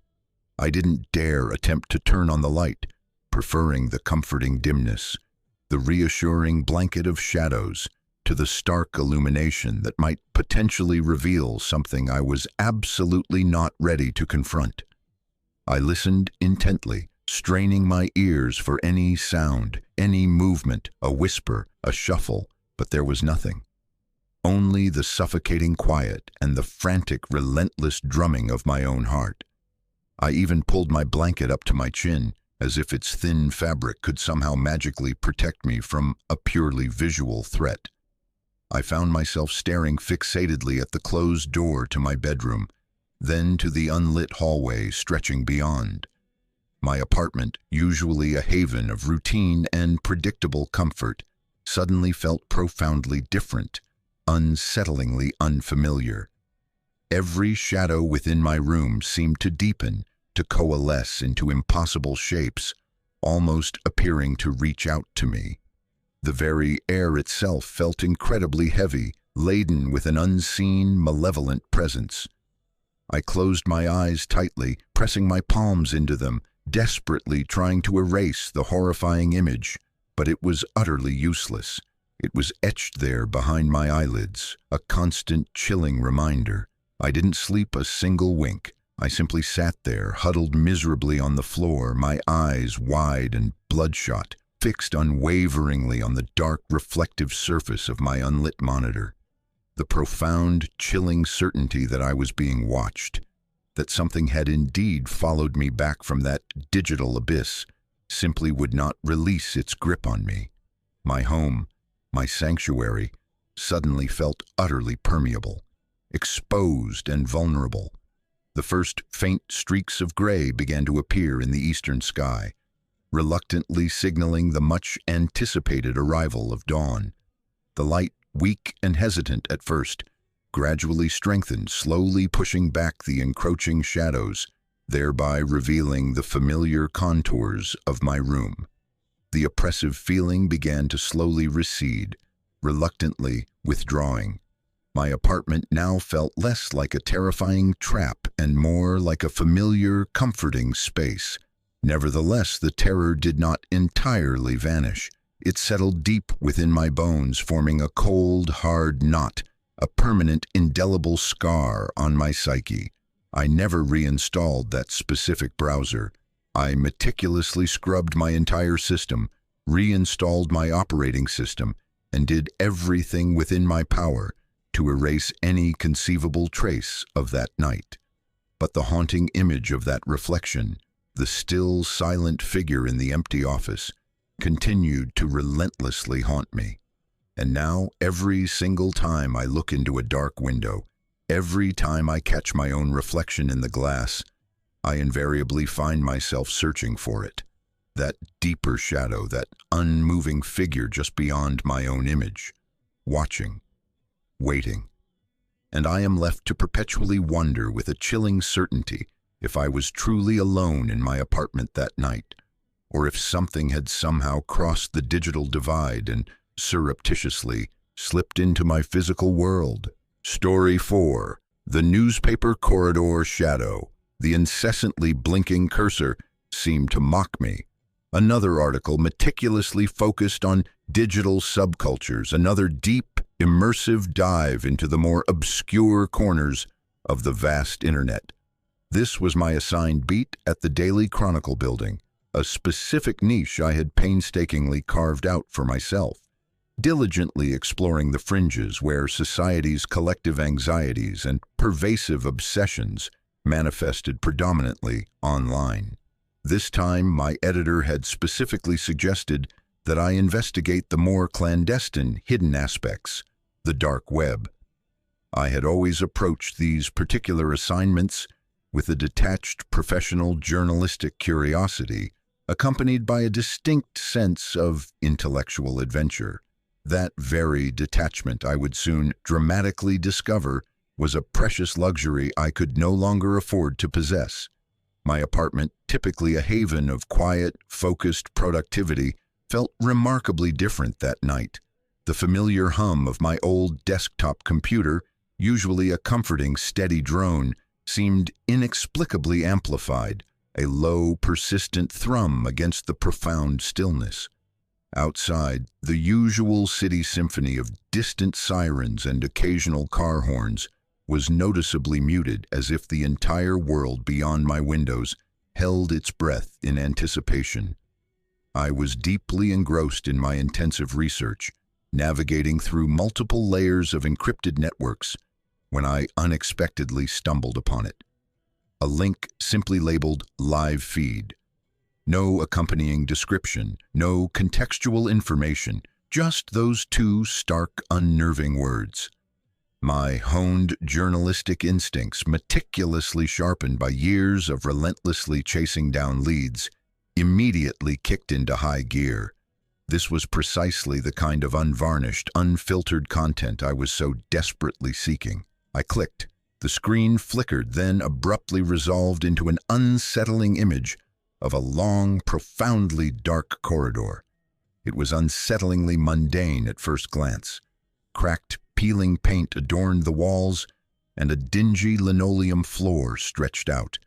I didn't dare attempt to turn on the light, preferring the comforting dimness, the reassuring blanket of shadows, to the stark illumination that might potentially reveal something I was absolutely not ready to confront. I listened intently, straining my ears for any sound, any movement, a whisper, a shuffle, but there was nothing. Only the suffocating quiet and the frantic, relentless drumming of my own heart. I even pulled my blanket up to my chin, as if its thin fabric could somehow magically protect me from a purely visual threat. I found myself staring fixatedly at the closed door to my bedroom, then to the unlit hallway stretching beyond. My apartment, usually a haven of routine and predictable comfort, suddenly felt profoundly different, unsettlingly unfamiliar. Every shadow within my room seemed to deepen, to coalesce into impossible shapes, almost appearing to reach out to me. The very air itself felt incredibly heavy, laden with an unseen, malevolent presence. I closed my eyes tightly, pressing my palms into them, desperately trying to erase the horrifying image, but it was utterly useless. It was etched there behind my eyelids, a constant chilling reminder. I didn't sleep a single wink. I simply sat there, huddled miserably on the floor, my eyes wide and bloodshot, fixed unwaveringly on the dark, reflective surface of my unlit monitor. The profound, chilling certainty that I was being watched, that something had indeed followed me back from that digital abyss, simply would not release its grip on me. My home, my sanctuary, suddenly felt utterly permeable, exposed and vulnerable. The first faint streaks of gray began to appear in the eastern sky, reluctantly signaling the much-anticipated arrival of dawn. The light, weak and hesitant at first, gradually strengthened, slowly pushing back the encroaching shadows, thereby revealing the familiar contours of my room. The oppressive feeling began to slowly recede, reluctantly withdrawing. My apartment now felt less like a terrifying trap and more like a familiar, comforting space. Nevertheless, the terror did not entirely vanish. It settled deep within my bones, forming a cold, hard knot, a permanent, indelible scar on my psyche. I never reinstalled that specific browser. I meticulously scrubbed my entire system, reinstalled my operating system, and did everything within my power to erase any conceivable trace of that night. But the haunting image of that reflection, the still, silent figure in the empty office, continued to relentlessly haunt me. And now, every single time I look into a dark window, every time I catch my own reflection in the glass, I invariably find myself searching for it. That deeper shadow, that unmoving figure just beyond my own image, watching, waiting. And I am left to perpetually wonder with a chilling certainty if I was truly alone in my apartment that night, or if something had somehow crossed the digital divide and surreptitiously slipped into my physical world. Story 4. The newspaper corridor shadow. The incessantly blinking cursor seemed to mock me. Another article meticulously focused on digital subcultures, another deep, immersive dive into the more obscure corners of the vast internet. This was my assigned beat at the Daily Chronicle building, a specific niche I had painstakingly carved out for myself, diligently exploring the fringes where society's collective anxieties and pervasive obsessions manifested predominantly online. This time, my editor had specifically suggested that I investigate the more clandestine, hidden aspects, the dark web. I had always approached these particular assignments with a detached professional journalistic curiosity, accompanied by a distinct sense of intellectual adventure. That very detachment, I would soon dramatically discover, was a precious luxury I could no longer afford to possess. My apartment, typically a haven of quiet, focused productivity, felt remarkably different that night. The familiar hum of my old desktop computer, usually a comforting, steady drone, seemed inexplicably amplified, a low, persistent thrum against the profound stillness. Outside, the usual city symphony of distant sirens and occasional car horns was noticeably muted, as if the entire world beyond my windows held its breath in anticipation. I was deeply engrossed in my intensive research, navigating through multiple layers of encrypted networks, when I unexpectedly stumbled upon it. A link simply labeled "Live Feed." No accompanying description, no contextual information, just those two stark, unnerving words. My honed journalistic instincts, meticulously sharpened by years of relentlessly chasing down leads, immediately kicked into high gear. This was precisely the kind of unvarnished, unfiltered content I was so desperately seeking. I clicked. The screen flickered, then abruptly resolved into an unsettling image of a long, profoundly dark corridor. It was unsettlingly mundane at first glance. Cracked, peeling paint adorned the walls, and a dingy linoleum floor stretched out.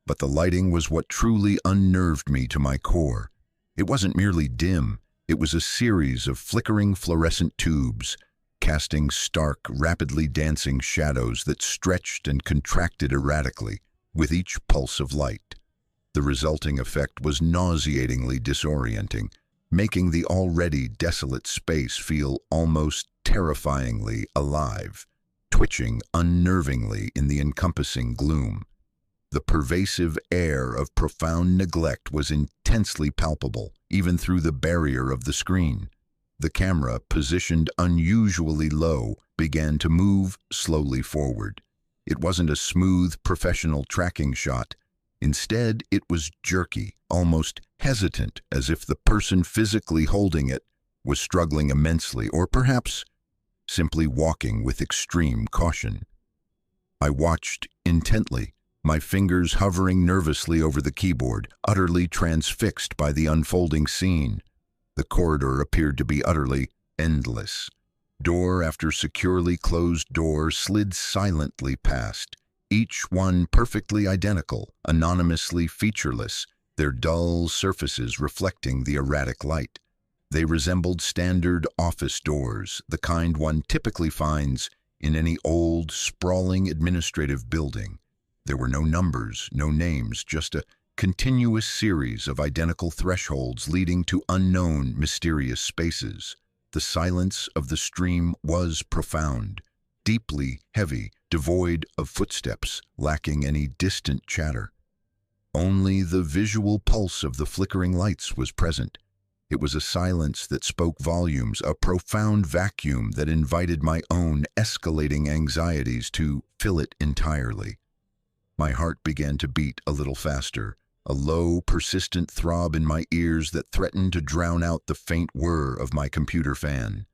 But the lighting was what truly unnerved me to my core. It wasn't merely dim. It was a series of flickering fluorescent tubes, casting stark, rapidly dancing shadows that stretched and contracted erratically with each pulse of light. The resulting effect was nauseatingly disorienting, making the already desolate space feel almost terrifyingly alive, twitching unnervingly in the encompassing gloom. The pervasive air of profound neglect was intensely palpable, even through the barrier of the screen. The camera, positioned unusually low, began to move slowly forward. It wasn't a smooth, professional tracking shot. Instead, it was jerky, almost hesitant, as if the person physically holding it was struggling immensely, or perhaps simply walking with extreme caution. I watched intently, my fingers hovering nervously over the keyboard, utterly transfixed by the unfolding scene. The corridor appeared to be utterly endless. Door after securely closed door slid silently past, each one perfectly identical, anonymously featureless, their dull surfaces reflecting the erratic light. They resembled standard office doors, the kind one typically finds in any old, sprawling administrative building. There were no numbers, no names, just a continuous series of identical thresholds leading to unknown, mysterious spaces. The silence of the stream was profound, deeply heavy, devoid of footsteps, lacking any distant chatter. Only the visual pulse of the flickering lights was present. It was a silence that spoke volumes, a profound vacuum that invited my own escalating anxieties to fill it entirely. My heart began to beat a little faster, a low, persistent throb in my ears that threatened to drown out the faint whir of my computer fan.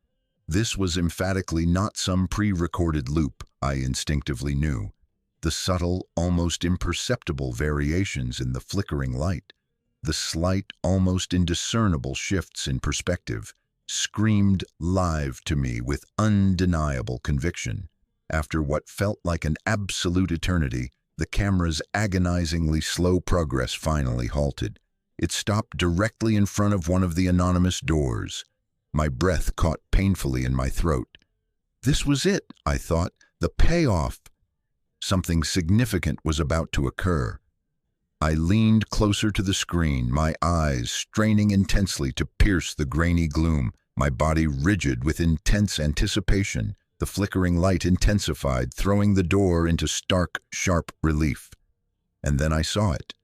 This was emphatically not some pre-recorded loop, I instinctively knew. The subtle, almost imperceptible variations in the flickering light, the slight, almost indiscernible shifts in perspective, screamed live to me with undeniable conviction. After what felt like an absolute eternity, the camera's agonizingly slow progress finally halted. It stopped directly in front of one of the anonymous doors. My breath caught painfully in my throat. This was it, I thought, the payoff. Something significant was about to occur. I leaned closer to the screen, my eyes straining intensely to pierce the grainy gloom, my body rigid with intense anticipation. The flickering light intensified, throwing the door into stark, sharp relief. And then I saw it.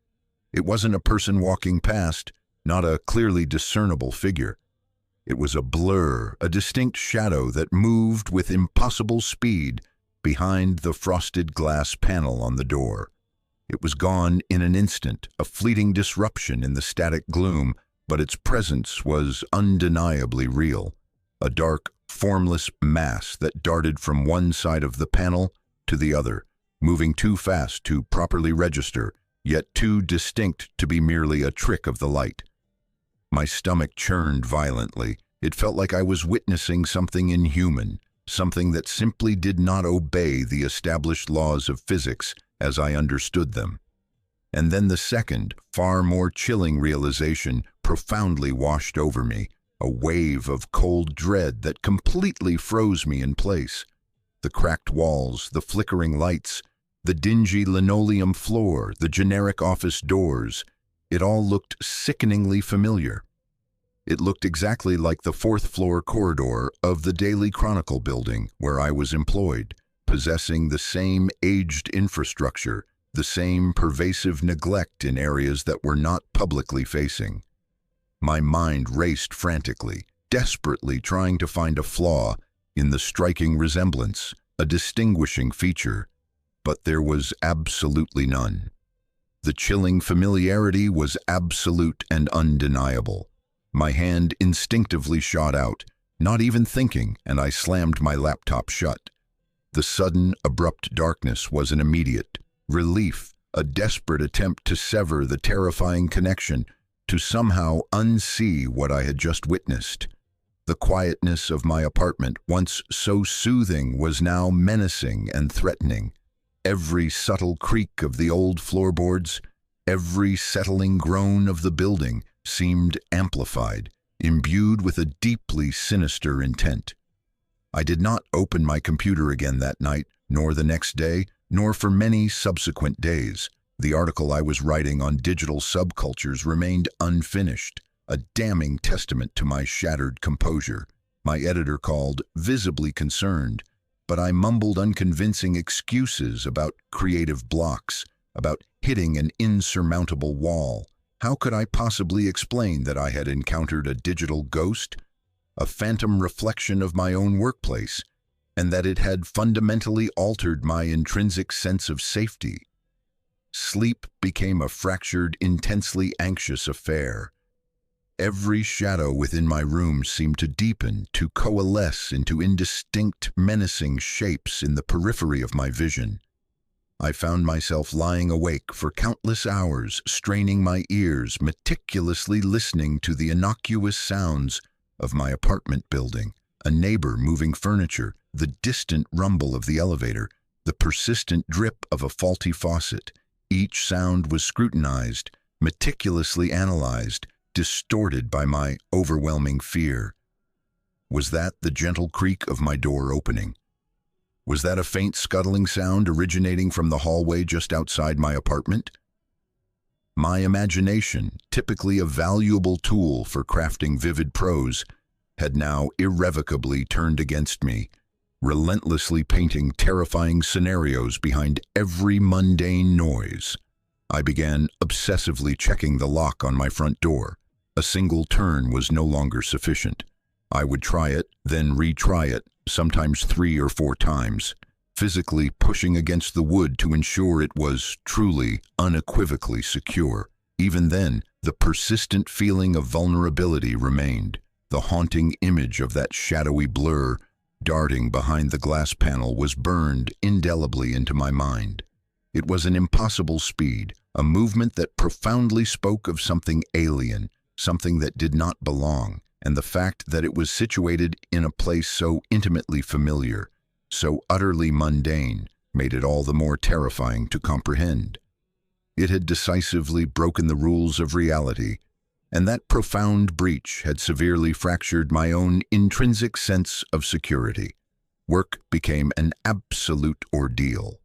It wasn't a person walking past, not a clearly discernible figure. It was a blur, a distinct shadow that moved with impossible speed behind the frosted glass panel on the door. It was gone in an instant, a fleeting disruption in the static gloom, but its presence was undeniably real. A dark, formless mass that darted from one side of the panel to the other, moving too fast to properly register, yet too distinct to be merely a trick of the light. My stomach churned violently. It felt like I was witnessing something inhuman, something that simply did not obey the established laws of physics as I understood them. And then the second, far more chilling realization profoundly washed over me, a wave of cold dread that completely froze me in place. The cracked walls, the flickering lights, the dingy linoleum floor, the generic office doors, it all looked sickeningly familiar. It looked exactly like the fourth-floor corridor of the Daily Chronicle building where I was employed, possessing the same aged infrastructure, the same pervasive neglect in areas that were not publicly facing. My mind raced frantically, desperately trying to find a flaw in the striking resemblance, a distinguishing feature, but there was absolutely none. The chilling familiarity was absolute and undeniable. My hand instinctively shot out, not even thinking, and I slammed my laptop shut. The sudden, abrupt darkness was an immediate relief, a desperate attempt to sever the terrifying connection, to somehow unsee what I had just witnessed. The quietness of my apartment, once so soothing, was now menacing and threatening. Every subtle creak of the old floorboards, every settling groan of the building seemed amplified, imbued with a deeply sinister intent. I did not open my computer again that night, nor the next day, nor for many subsequent days. The article I was writing on digital subcultures remained unfinished, a damning testament to my shattered composure. My editor called, visibly concerned, but I mumbled unconvincing excuses about creative blocks, about hitting an insurmountable wall. How could I possibly explain that I had encountered a digital ghost, a phantom reflection of my own workplace, and that it had fundamentally altered my intrinsic sense of safety? Sleep became a fractured, intensely anxious affair. Every shadow within my room seemed to deepen, to coalesce into indistinct, menacing shapes in the periphery of my vision. I found myself lying awake for countless hours, straining my ears, meticulously listening to the innocuous sounds of my apartment building, a neighbor moving furniture, the distant rumble of the elevator, the persistent drip of a faulty faucet. Each sound was scrutinized, meticulously analyzed, distorted by my overwhelming fear. Was that the gentle creak of my door opening? Was that a faint scuttling sound originating from the hallway just outside my apartment? My imagination, typically a valuable tool for crafting vivid prose, had now irrevocably turned against me, relentlessly painting terrifying scenarios behind every mundane noise. I began obsessively checking the lock on my front door. A single turn was no longer sufficient. I would try it, then retry it, sometimes 3 or 4 times, physically pushing against the wood to ensure it was truly, unequivocally secure. Even then, the persistent feeling of vulnerability remained. The haunting image of that shadowy blur darting behind the glass panel was burned indelibly into my mind. It was an impossible speed, a movement that profoundly spoke of something alien, something that did not belong, and the fact that it was situated in a place so intimately familiar, so utterly mundane, made it all the more terrifying to comprehend. It had decisively broken the rules of reality, and that profound breach had severely fractured my own intrinsic sense of security. Work became an absolute ordeal.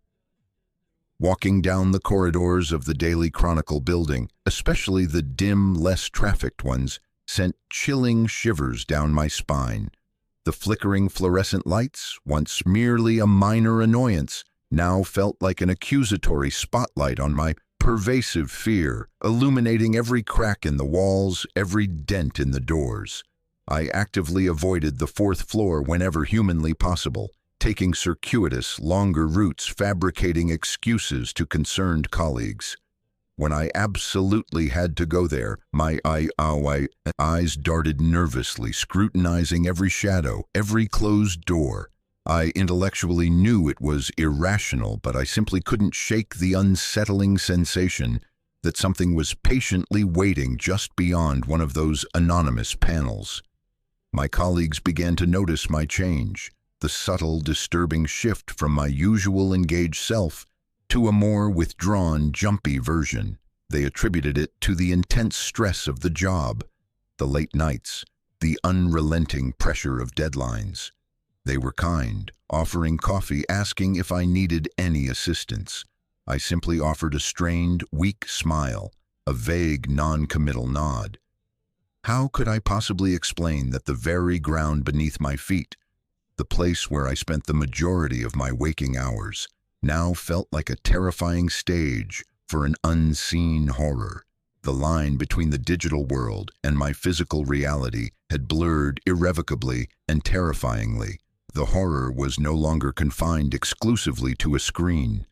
Walking down the corridors of the Daily Chronicle building, especially the dim, less trafficked ones, sent chilling shivers down my spine. The flickering fluorescent lights, once merely a minor annoyance, now felt like an accusatory spotlight on my pervasive fear, illuminating every crack in the walls, every dent in the doors. I actively avoided the 4th floor whenever humanly possible, taking circuitous, longer routes, fabricating excuses to concerned colleagues. When I absolutely had to go there, my eyes darted nervously, scrutinizing every shadow, every closed door. I intellectually knew it was irrational, but I simply couldn't shake the unsettling sensation that something was patiently waiting just beyond one of those anonymous panels. My colleagues began to notice my change, the subtle, disturbing shift from my usual engaged self to a more withdrawn, jumpy version. They attributed it to the intense stress of the job, the late nights, the unrelenting pressure of deadlines. They were kind, offering coffee, asking if I needed any assistance. I simply offered a strained, weak smile, a vague, non-committal nod. How could I possibly explain that the very ground beneath my feet, the place where I spent the majority of my waking hours, now felt like a terrifying stage for an unseen horror? The line between the digital world and my physical reality had blurred irrevocably and terrifyingly. The horror was no longer confined exclusively to a screen.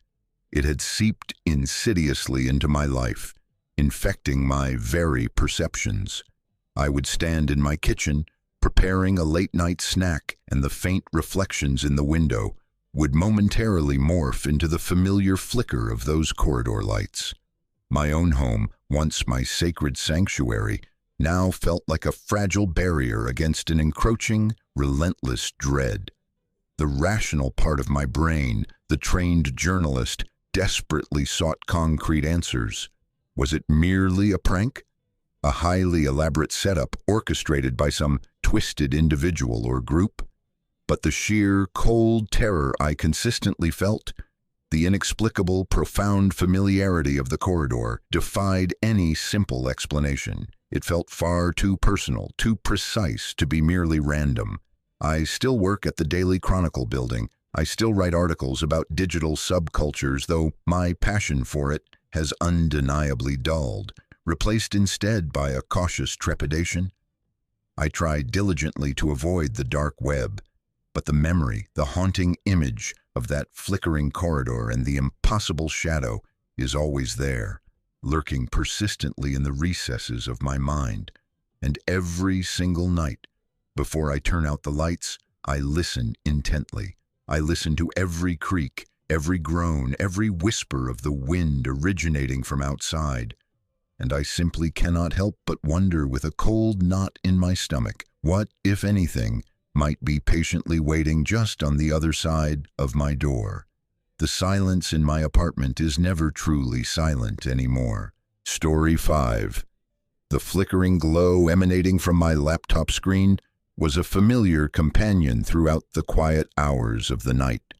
It had seeped insidiously into my life, infecting my very perceptions. I would stand in my kitchen, preparing a late-night snack, and the faint reflections in the window would momentarily morph into the familiar flicker of those corridor lights. My own home, once my sacred sanctuary, now felt like a fragile barrier against an encroaching, relentless dread. The rational part of my brain, the trained journalist, desperately sought concrete answers. Was it merely a prank? A highly elaborate setup orchestrated by some twisted individual or group? But the sheer, cold terror I consistently felt, the inexplicable, profound familiarity of the corridor, defied any simple explanation. It felt far too personal, too precise to be merely random. I still work at the Daily Chronicle building. I still write articles about digital subcultures, though my passion for it has undeniably dulled, replaced instead by a cautious trepidation. I try diligently to avoid the dark web, but the memory, the haunting image of that flickering corridor and the impossible shadow is always there, lurking persistently in the recesses of my mind. And every single night, before I turn out the lights, I listen intently. I listen to every creak, every groan, every whisper of the wind originating from outside. And I simply cannot help but wonder with a cold knot in my stomach, what, if anything, might be patiently waiting just on the other side of my door. The silence in my apartment is never truly silent anymore. Story 5. The flickering glow emanating from my laptop screen was a familiar companion throughout the quiet hours of the night.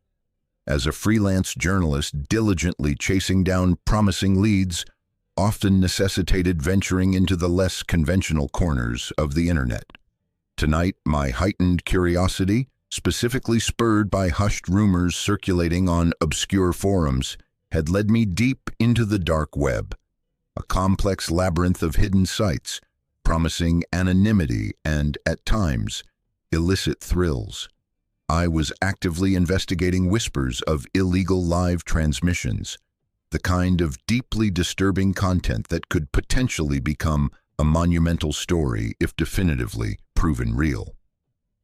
As a freelance journalist diligently chasing down promising leads, often necessitated venturing into the less conventional corners of the internet. Tonight, my heightened curiosity, specifically spurred by hushed rumors circulating on obscure forums, had led me deep into the dark web, a complex labyrinth of hidden sites, promising anonymity and, at times, illicit thrills. I was actively investigating whispers of illegal live transmissions, the kind of deeply disturbing content that could potentially become a monumental story if definitively proven real.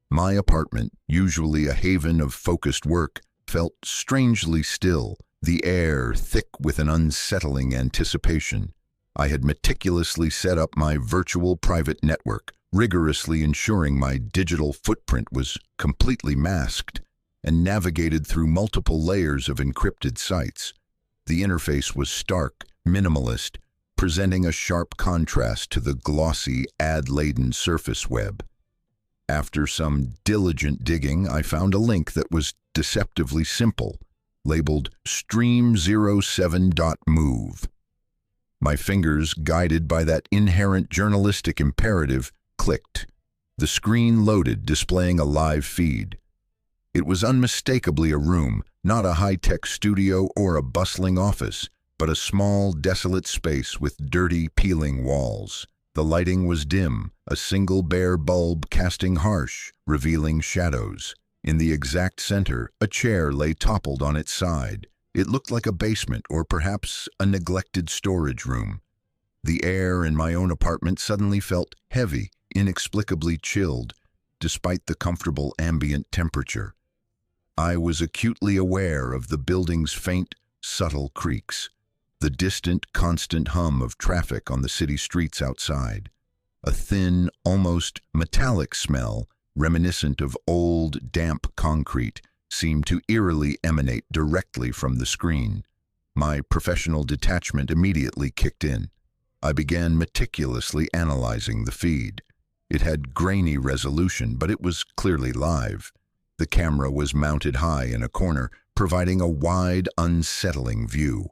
My apartment, usually a haven of focused work, felt strangely still, the air thick with an unsettling anticipation. I had meticulously set up my virtual private network, rigorously ensuring my digital footprint was completely masked, and navigated through multiple layers of encrypted sites. The interface was stark, minimalist, presenting a sharp contrast to the glossy, ad-laden surface web. After some diligent digging, I found a link that was deceptively simple, labeled stream07.move. My fingers, guided by that inherent journalistic imperative, clicked. The screen loaded, displaying a live feed. It was unmistakably a room, not a high-tech studio or a bustling office, but a small, desolate space with dirty, peeling walls. The lighting was dim, a single bare bulb casting harsh, revealing shadows. In the exact center, a chair lay toppled on its side. It looked like a basement or perhaps a neglected storage room. The air in my own apartment suddenly felt heavy, inexplicably chilled, despite the comfortable ambient temperature. I was acutely aware of the building's faint, subtle creaks, the distant, constant hum of traffic on the city streets outside. A thin, almost metallic smell, reminiscent of old, damp concrete, seemed to eerily emanate directly from the screen. My professional detachment immediately kicked in. I began meticulously analyzing the feed. It had grainy resolution, but it was clearly live. The camera was mounted high in a corner, providing a wide, unsettling view.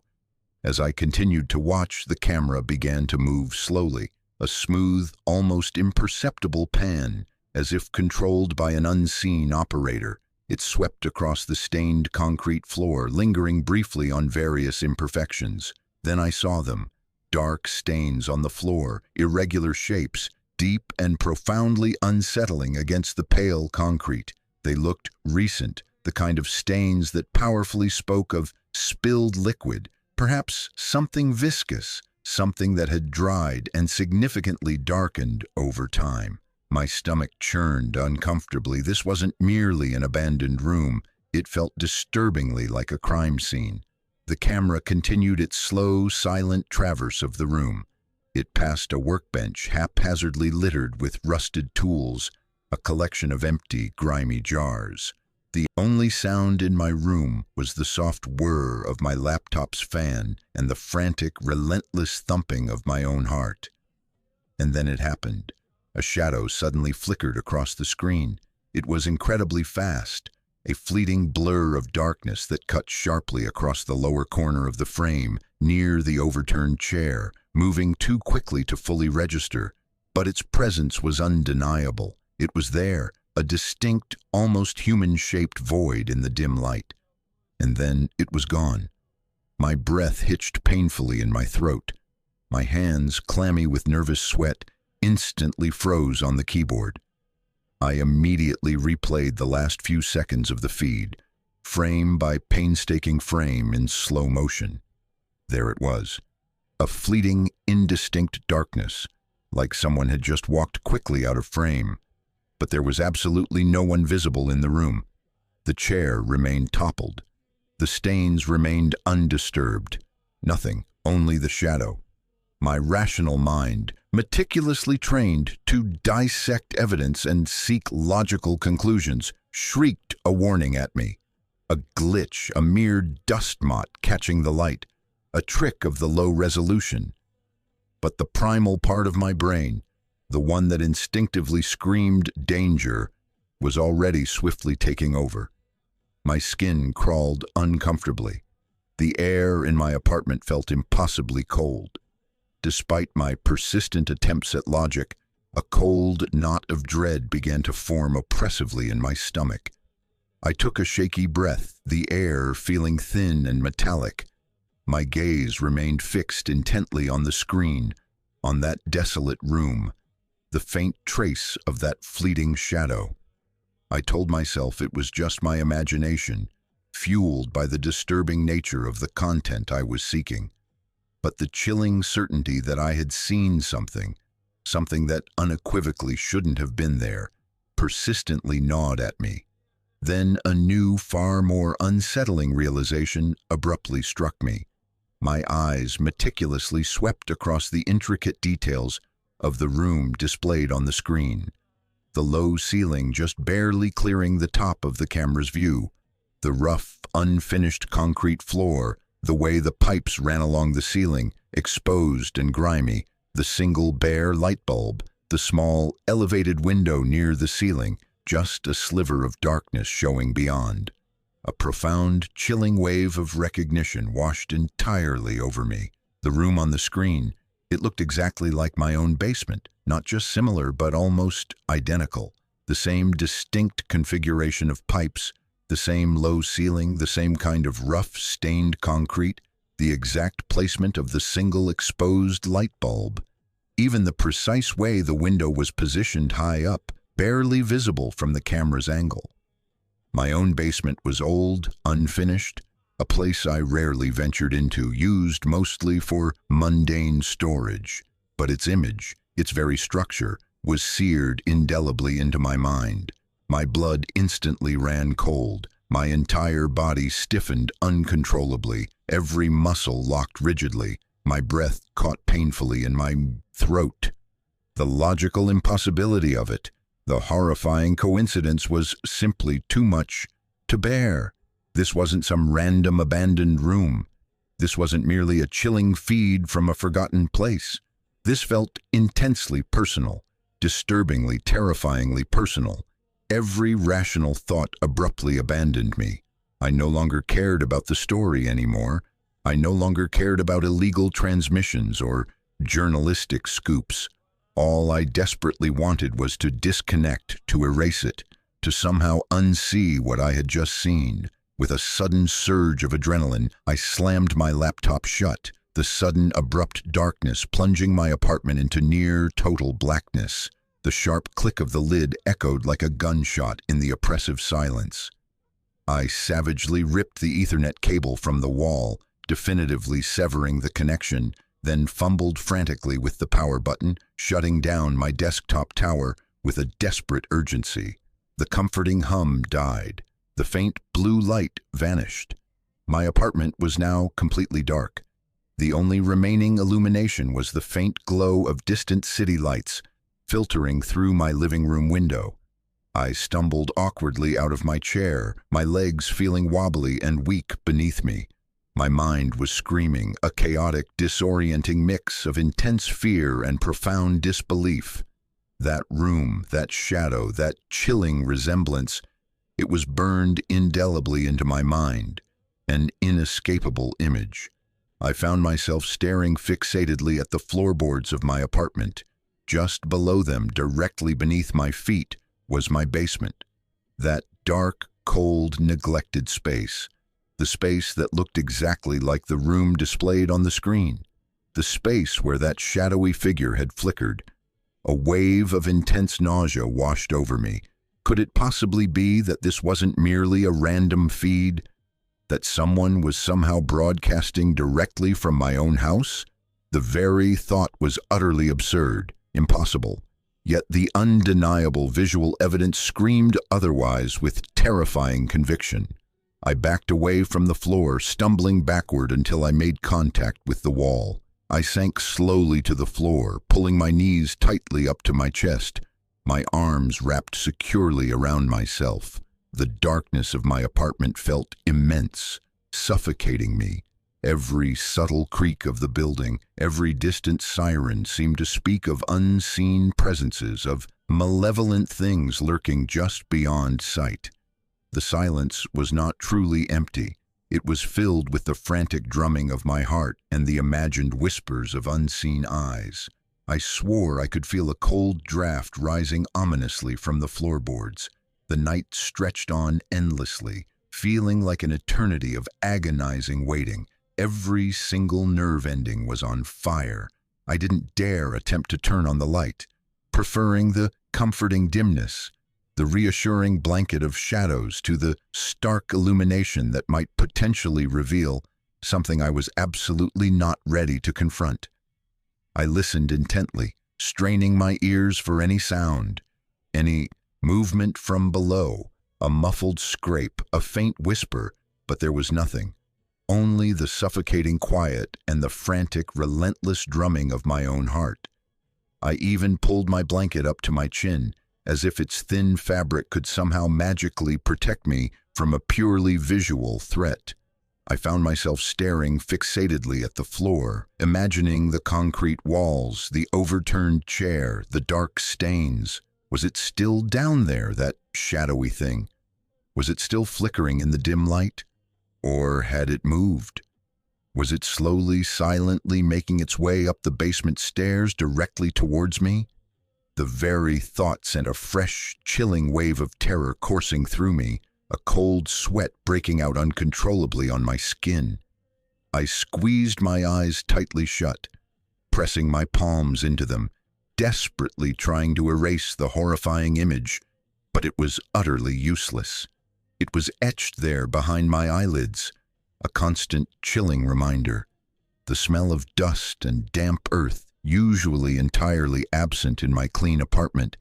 As I continued to watch, the camera began to move slowly, a smooth, almost imperceptible pan, as if controlled by an unseen operator. It swept across the stained concrete floor, lingering briefly on various imperfections. Then I saw them. Dark stains on the floor, irregular shapes, deep and profoundly unsettling against the pale concrete. They looked recent, the kind of stains that powerfully spoke of spilled liquid, perhaps something viscous, something that had dried and significantly darkened over time. My stomach churned uncomfortably. This wasn't merely an abandoned room. It felt disturbingly like a crime scene. The camera continued its slow, silent traverse of the room. It passed a workbench haphazardly littered with rusted tools, a collection of empty, grimy jars. The only sound in my room was the soft whir of my laptop's fan and the frantic, relentless thumping of my own heart. And then it happened. A shadow suddenly flickered across the screen. It was incredibly fast, a fleeting blur of darkness that cut sharply across the lower corner of the frame, near the overturned chair, moving too quickly to fully register. But its presence was undeniable. It was there, a distinct, almost human-shaped void in the dim light. And then it was gone. My breath hitched painfully in my throat. My hands, clammy with nervous sweat, instantly froze on the keyboard. I immediately replayed the last few seconds of the feed, frame by painstaking frame in slow motion. There it was, a fleeting, indistinct darkness, like someone had just walked quickly out of frame. But there was absolutely no one visible in the room. The chair remained toppled. The stains remained undisturbed. Nothing, only the shadow. My rational mind, meticulously trained to dissect evidence and seek logical conclusions, shrieked a warning at me. A glitch, a mere dust mot catching the light, a trick of the low resolution. But the primal part of my brain, the one that instinctively screamed danger, was already swiftly taking over. My skin crawled uncomfortably. The air in my apartment felt impossibly cold. Despite my persistent attempts at logic, a cold knot of dread began to form oppressively in my stomach. I took a shaky breath, the air feeling thin and metallic. My gaze remained fixed intently on the screen, on that desolate room, the faint trace of that fleeting shadow. I told myself it was just my imagination, fueled by the disturbing nature of the content I was seeking. But the chilling certainty that I had seen something that unequivocally shouldn't have been there, persistently gnawed at me. Then a new, far more unsettling realization abruptly struck me. My eyes meticulously swept across the intricate details of the room displayed on the screen. The low ceiling just barely clearing the top of the camera's view, the rough, unfinished concrete floor, the way the pipes ran along the ceiling, exposed and grimy, the single bare light bulb, the small, elevated window near the ceiling, just a sliver of darkness showing beyond. A profound, chilling wave of recognition washed entirely over me. The room on the screen, it looked exactly like my own basement, not just similar but almost identical. The same distinct configuration of pipes, the same low ceiling, the same kind of rough, stained concrete, the exact placement of the single exposed light bulb. Even the precise way the window was positioned high up, barely visible from the camera's angle. My own basement was old, unfinished, a place I rarely ventured into, used mostly for mundane storage. But its image, its very structure, was seared indelibly into my mind. My blood instantly ran cold. My entire body stiffened uncontrollably, every muscle locked rigidly. My breath caught painfully in my throat. The logical impossibility of it, the horrifying coincidence was simply too much to bear. This wasn't some random abandoned room. This wasn't merely a chilling feed from a forgotten place. This felt intensely personal, disturbingly, terrifyingly personal. Every rational thought abruptly abandoned me. I no longer cared about the story anymore. I no longer cared about illegal transmissions or journalistic scoops. All I desperately wanted was to disconnect, to erase it, to somehow unsee what I had just seen. With a sudden surge of adrenaline, I slammed my laptop shut, the sudden abrupt darkness plunging my apartment into near total blackness. The sharp click of the lid echoed like a gunshot in the oppressive silence. I savagely ripped the Ethernet cable from the wall, definitively severing the connection, then fumbled frantically with the power button, shutting down my desktop tower with a desperate urgency. The comforting hum died. The faint blue light vanished. My apartment was now completely dark. The only remaining illumination was the faint glow of distant city lights filtering through my living room window. I stumbled awkwardly out of my chair, my legs feeling wobbly and weak beneath me. My mind was screaming, a chaotic, disorienting mix of intense fear and profound disbelief. That room, that shadow, that chilling resemblance, it was burned indelibly into my mind, an inescapable image. I found myself staring fixatedly at the floorboards of my apartment. Just below them, directly beneath my feet, was my basement. That dark, cold, neglected space. The space that looked exactly like the room displayed on the screen. The space where that shadowy figure had flickered. A wave of intense nausea washed over me. Could it possibly be that this wasn't merely a random feed? That someone was somehow broadcasting directly from my own house? The very thought was utterly absurd, impossible. Yet the undeniable visual evidence screamed otherwise with terrifying conviction. I backed away from the floor, stumbling backward until I made contact with the wall. I sank slowly to the floor, pulling my knees tightly up to my chest, my arms wrapped securely around myself. The darkness of my apartment felt immense, suffocating me. Every subtle creak of the building, every distant siren seemed to speak of unseen presences, of malevolent things lurking just beyond sight. The silence was not truly empty. It was filled with the frantic drumming of my heart and the imagined whispers of unseen eyes. I swore I could feel a cold draft rising ominously from the floorboards. The night stretched on endlessly, feeling like an eternity of agonizing waiting. Every single nerve ending was on fire. I didn't dare attempt to turn on the light, preferring the comforting dimness, the reassuring blanket of shadows to the stark illumination that might potentially reveal something I was absolutely not ready to confront. I listened intently, straining my ears for any sound, any movement from below, a muffled scrape, a faint whisper, but there was nothing. Only the suffocating quiet and the frantic, relentless drumming of my own heart. I even pulled my blanket up to my chin, as if its thin fabric could somehow magically protect me from a purely visual threat. I found myself staring fixatedly at the floor, imagining the concrete walls, the overturned chair, the dark stains. Was it still down there, that shadowy thing? Was it still flickering in the dim light? Or had it moved? Was it slowly, silently making its way up the basement stairs directly towards me? The very thought sent a fresh, chilling wave of terror coursing through me, a cold sweat breaking out uncontrollably on my skin. I squeezed my eyes tightly shut, pressing my palms into them, desperately trying to erase the horrifying image, but it was utterly useless. It was etched there behind my eyelids, a constant chilling reminder. The smell of dust and damp earth, usually entirely absent in my clean apartment,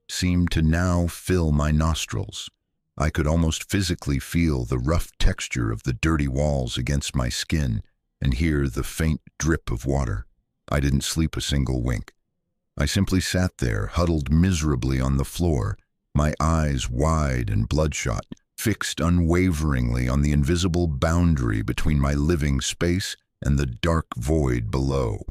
seemed to now fill my nostrils. I could almost physically feel the rough texture of the dirty walls against my skin and hear the faint drip of water. I didn't sleep a single wink. I simply sat there, huddled miserably on the floor, my eyes wide and bloodshot, fixed unwaveringly on the invisible boundary between my living space and the dark void below.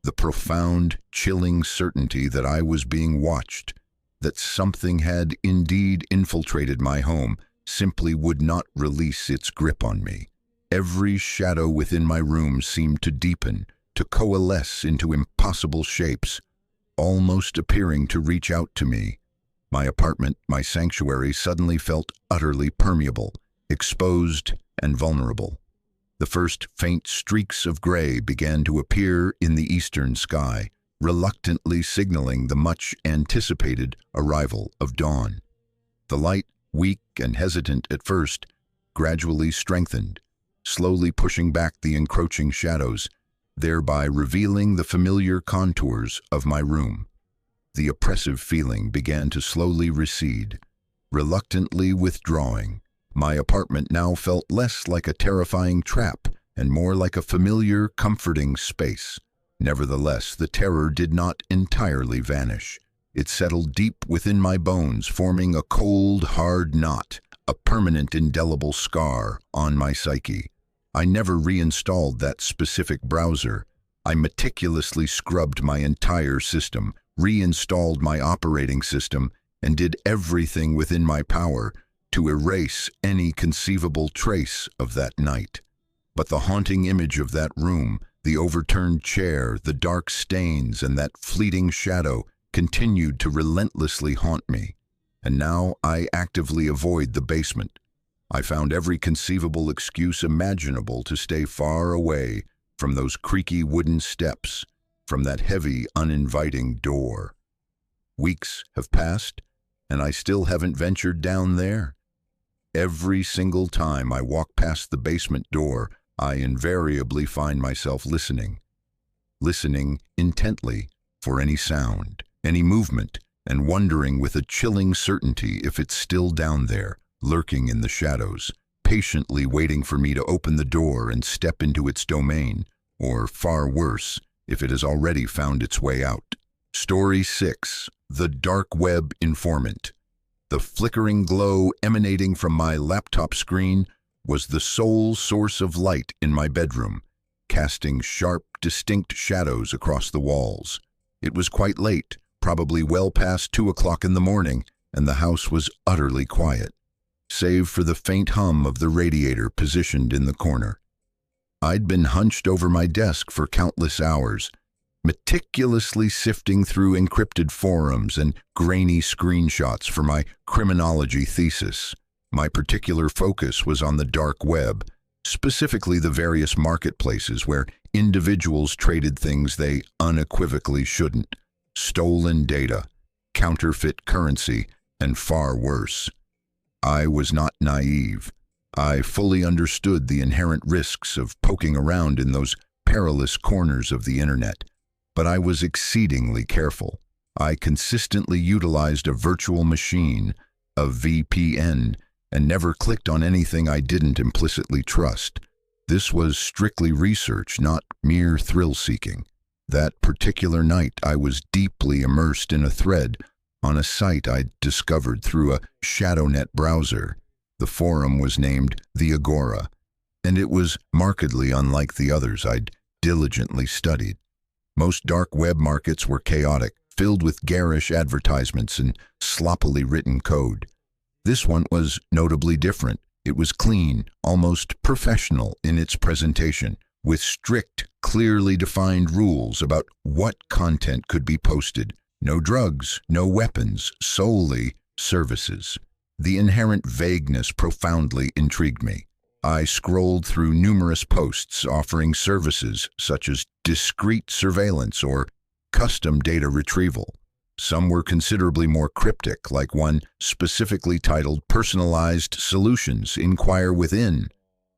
The profound, chilling certainty that I was being watched, that something had indeed infiltrated my home, simply would not release its grip on me. Every shadow within my room seemed to deepen, to coalesce into impossible shapes, almost appearing to reach out to me. My apartment, my sanctuary, suddenly felt utterly permeable, exposed and vulnerable. The first faint streaks of gray began to appear in the eastern sky, reluctantly signaling the much-anticipated arrival of dawn. The light, weak and hesitant at first, gradually strengthened, slowly pushing back the encroaching shadows. thereby revealing the familiar contours of my room. The oppressive feeling began to slowly recede, reluctantly withdrawing. My apartment now felt less like a terrifying trap and more like a familiar, comforting space. Nevertheless, the terror did not entirely vanish. It settled deep within my bones, forming a cold, hard knot, a permanent, indelible scar on my psyche. I never reinstalled that specific browser. I meticulously scrubbed my entire system, reinstalled my operating system, and did everything within my power to erase any conceivable trace of that night. But the haunting image of that room, the overturned chair, the dark stains, and that fleeting shadow continued to relentlessly haunt me. And now I actively avoid the basement. I found every conceivable excuse imaginable to stay far away from those creaky wooden steps, from that heavy, uninviting door. Weeks have passed, and I still haven't ventured down there. Every single time I walk past the basement door, I invariably find myself listening intently for any sound, any movement, and wondering with a chilling certainty if it's still down there, lurking in the shadows, patiently waiting for me to open the door and step into its domain, or far worse, if it has already found its way out. Story 6. The Dark Web Informant. The flickering glow emanating from my laptop screen was the sole source of light in my bedroom, casting sharp, distinct shadows across the walls. It was quite late, probably well past 2 o'clock in the morning, and the house was utterly quiet, save for the faint hum of the radiator positioned in the corner. I'd been hunched over my desk for countless hours, meticulously sifting through encrypted forums and grainy screenshots for my criminology thesis. My particular focus was on the dark web, specifically the various marketplaces where individuals traded things they unequivocally shouldn't: stolen data, counterfeit currency, and far worse. I was not naive. I fully understood the inherent risks of poking around in those perilous corners of the internet, but I was exceedingly careful. I consistently utilized a virtual machine, a VPN, and never clicked on anything I didn't implicitly trust. This was strictly research, not mere thrill-seeking. That particular night, I was deeply immersed in a thread on a site I'd discovered through a ShadowNet browser. The forum was named The Agora, and it was markedly unlike the others I'd diligently studied. Most dark web markets were chaotic, filled with garish advertisements and sloppily written code. This one was notably different. It was clean, almost professional in its presentation, with strict, clearly defined rules about what content could be posted. No drugs, no weapons, solely services. The inherent vagueness profoundly intrigued me. I scrolled through numerous posts offering services such as discrete surveillance or custom data retrieval. Some were considerably more cryptic, like one specifically titled Personalized Solutions, Inquire Within.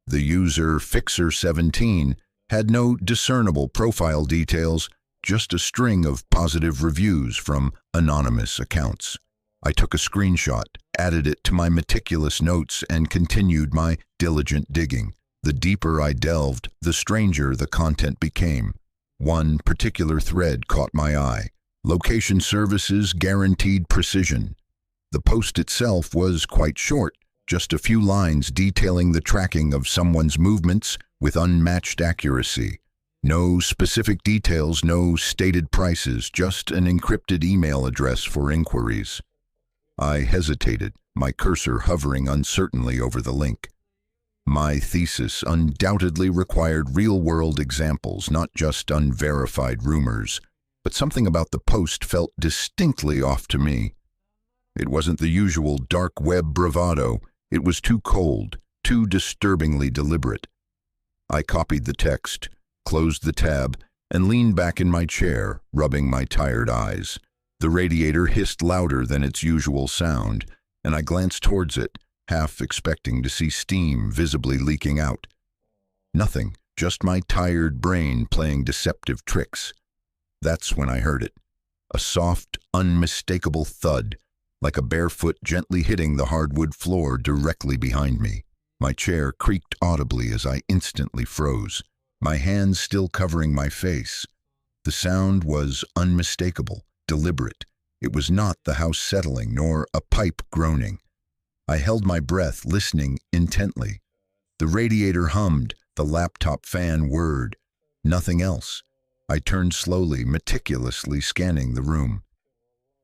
The user Fixer17 had no discernible profile details, just a string of positive reviews from anonymous accounts. I took a screenshot, added it to my meticulous notes, and continued my diligent digging. The deeper I delved, the stranger the content became. One particular thread caught my eye: location services guaranteed precision. The post itself was quite short, just a few lines detailing the tracking of someone's movements with unmatched accuracy. No specific details, no stated prices, just an encrypted email address for inquiries. I hesitated, my cursor hovering uncertainly over the link. My thesis undoubtedly required real-world examples, not just unverified rumors, but something about the post felt distinctly off to me. It wasn't the usual dark web bravado. It was too cold, too disturbingly deliberate. I copied the text, closed the tab, and leaned back in my chair, rubbing my tired eyes. The radiator hissed louder than its usual sound, and I glanced towards it, half expecting to see steam visibly leaking out. Nothing, just my tired brain playing deceptive tricks. That's when I heard it. A soft, unmistakable thud, like a bare foot gently hitting the hardwood floor directly behind me. My chair creaked audibly as I instantly froze, my hands still covering my face. The sound was unmistakable, deliberate. It was not the house settling, nor a pipe groaning. I held my breath, listening intently. The radiator hummed, the laptop fan whirred. Nothing else. I turned slowly, meticulously scanning the room.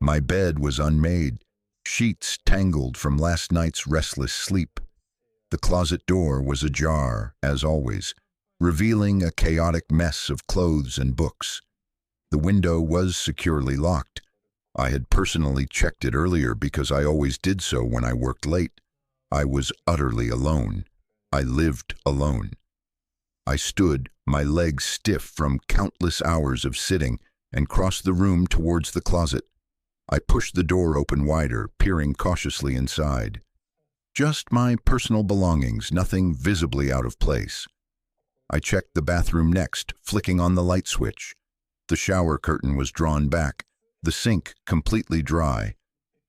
My bed was unmade, sheets tangled from last night's restless sleep. The closet door was ajar, as always, revealing a chaotic mess of clothes and books. The window was securely locked. I had personally checked it earlier because I always did so when I worked late. I was utterly alone. I lived alone. I stood, my legs stiff from countless hours of sitting, and crossed the room towards the closet. I pushed the door open wider, peering cautiously inside. Just my personal belongings, nothing visibly out of place. I checked the bathroom next, flicking on the light switch. The shower curtain was drawn back, the sink completely dry.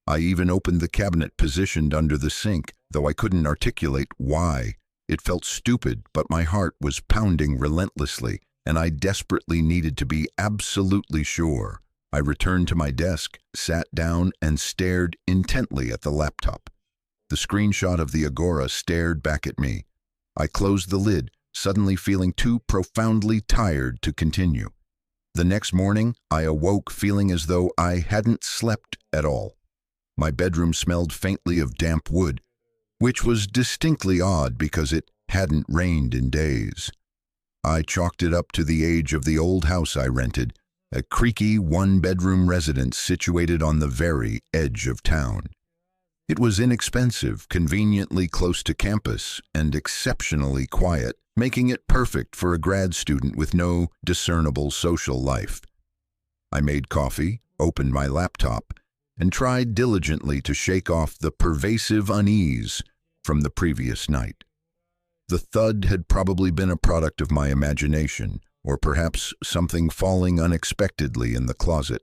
I even opened the cabinet positioned under the sink, though I couldn't articulate why. It felt stupid, but my heart was pounding relentlessly, and I desperately needed to be absolutely sure. I returned to my desk, sat down, and stared intently at the laptop. The screenshot of the Agora stared back at me. I closed the lid, suddenly feeling too profoundly tired to continue. The next morning, I awoke feeling as though I hadn't slept at all. My bedroom smelled faintly of damp wood, which was distinctly odd because it hadn't rained in days. I chalked it up to the age of the old house I rented, a creaky one-bedroom residence situated on the very edge of town. It was inexpensive, conveniently close to campus, and exceptionally quiet, making it perfect for a grad student with no discernible social life. I made coffee, opened my laptop, and tried diligently to shake off the pervasive unease from the previous night. The thud had probably been a product of my imagination, or perhaps something falling unexpectedly in the closet.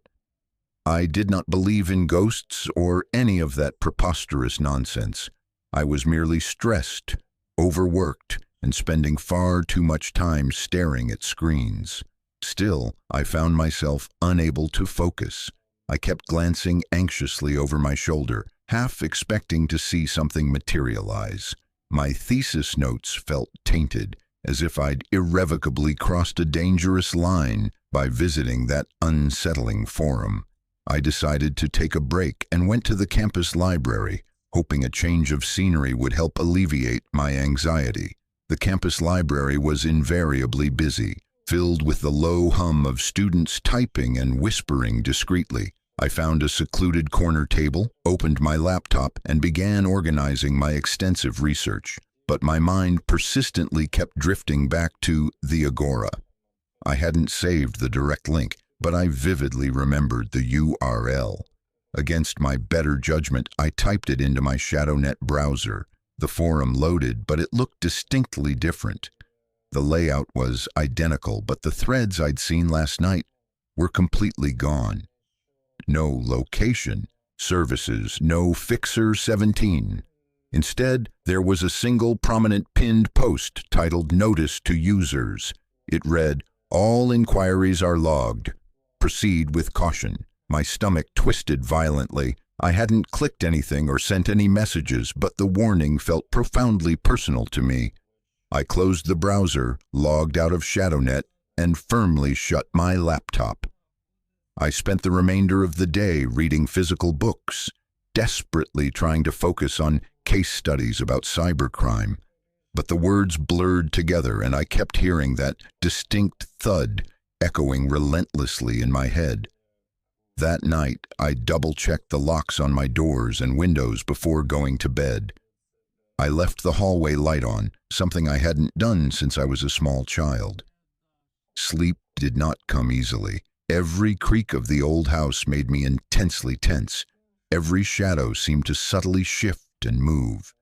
I did not believe in ghosts or any of that preposterous nonsense. I was merely stressed, overworked, and spending far too much time staring at screens. Still, I found myself unable to focus. I kept glancing anxiously over my shoulder, half expecting to see something materialize. My thesis notes felt tainted, as if I'd irrevocably crossed a dangerous line by visiting that unsettling forum. I decided to take a break and went to the campus library, hoping a change of scenery would help alleviate my anxiety. The campus library was invariably busy, filled with the low hum of students typing and whispering discreetly. I found a secluded corner table, opened my laptop, and began organizing my extensive research. But my mind persistently kept drifting back to the Agora. I hadn't saved the direct link, but I vividly remembered the URL. Against my better judgment, I typed it into my ShadowNet browser. The forum loaded, but it looked distinctly different. The layout was identical, but the threads I'd seen last night were completely gone. No location, services, no Fixer 17. Instead, there was a single prominent pinned post titled Notice to Users. It read, "All inquiries are logged. Proceed with caution." My stomach twisted violently. I hadn't clicked anything or sent any messages, but the warning felt profoundly personal to me. I closed the browser, logged out of ShadowNet, and firmly shut my laptop. I spent the remainder of the day reading physical books, desperately trying to focus on case studies about cybercrime. But the words blurred together, and I kept hearing that distinct thud echoing relentlessly in my head. That night, I double-checked the locks on my doors and windows before going to bed. I left the hallway light on, something I hadn't done since I was a small child. Sleep did not come easily. Every creak of the old house made me intensely tense. Every shadow seemed to subtly shift and move.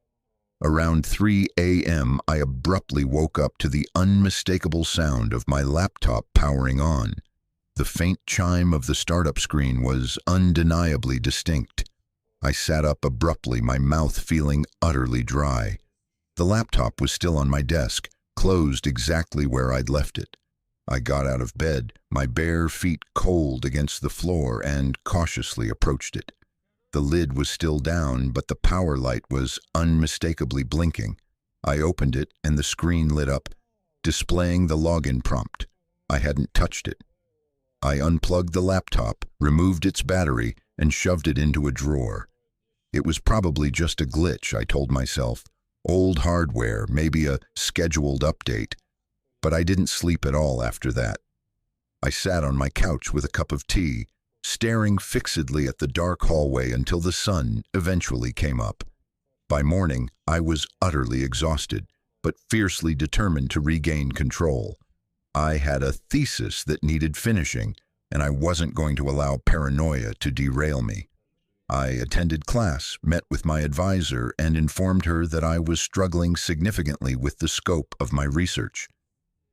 Around 3 a.m., I abruptly woke up to the unmistakable sound of my laptop powering on. The faint chime of the startup screen was undeniably distinct. I sat up abruptly, my mouth feeling utterly dry. The laptop was still on my desk, closed exactly where I'd left it. I got out of bed, my bare feet cold against the floor, and cautiously approached it. The lid was still down, but the power light was unmistakably blinking. I opened it, and the screen lit up, displaying the login prompt. I hadn't touched it. I unplugged the laptop, removed its battery, and shoved it into a drawer. It was probably just a glitch, I told myself. Old hardware, maybe a scheduled update. But I didn't sleep at all after that. I sat on my couch with a cup of tea, staring fixedly at the dark hallway until the sun eventually came up. By morning, I was utterly exhausted, but fiercely determined to regain control. I had a thesis that needed finishing, and I wasn't going to allow paranoia to derail me. I attended class, met with my advisor, and informed her that I was struggling significantly with the scope of my research.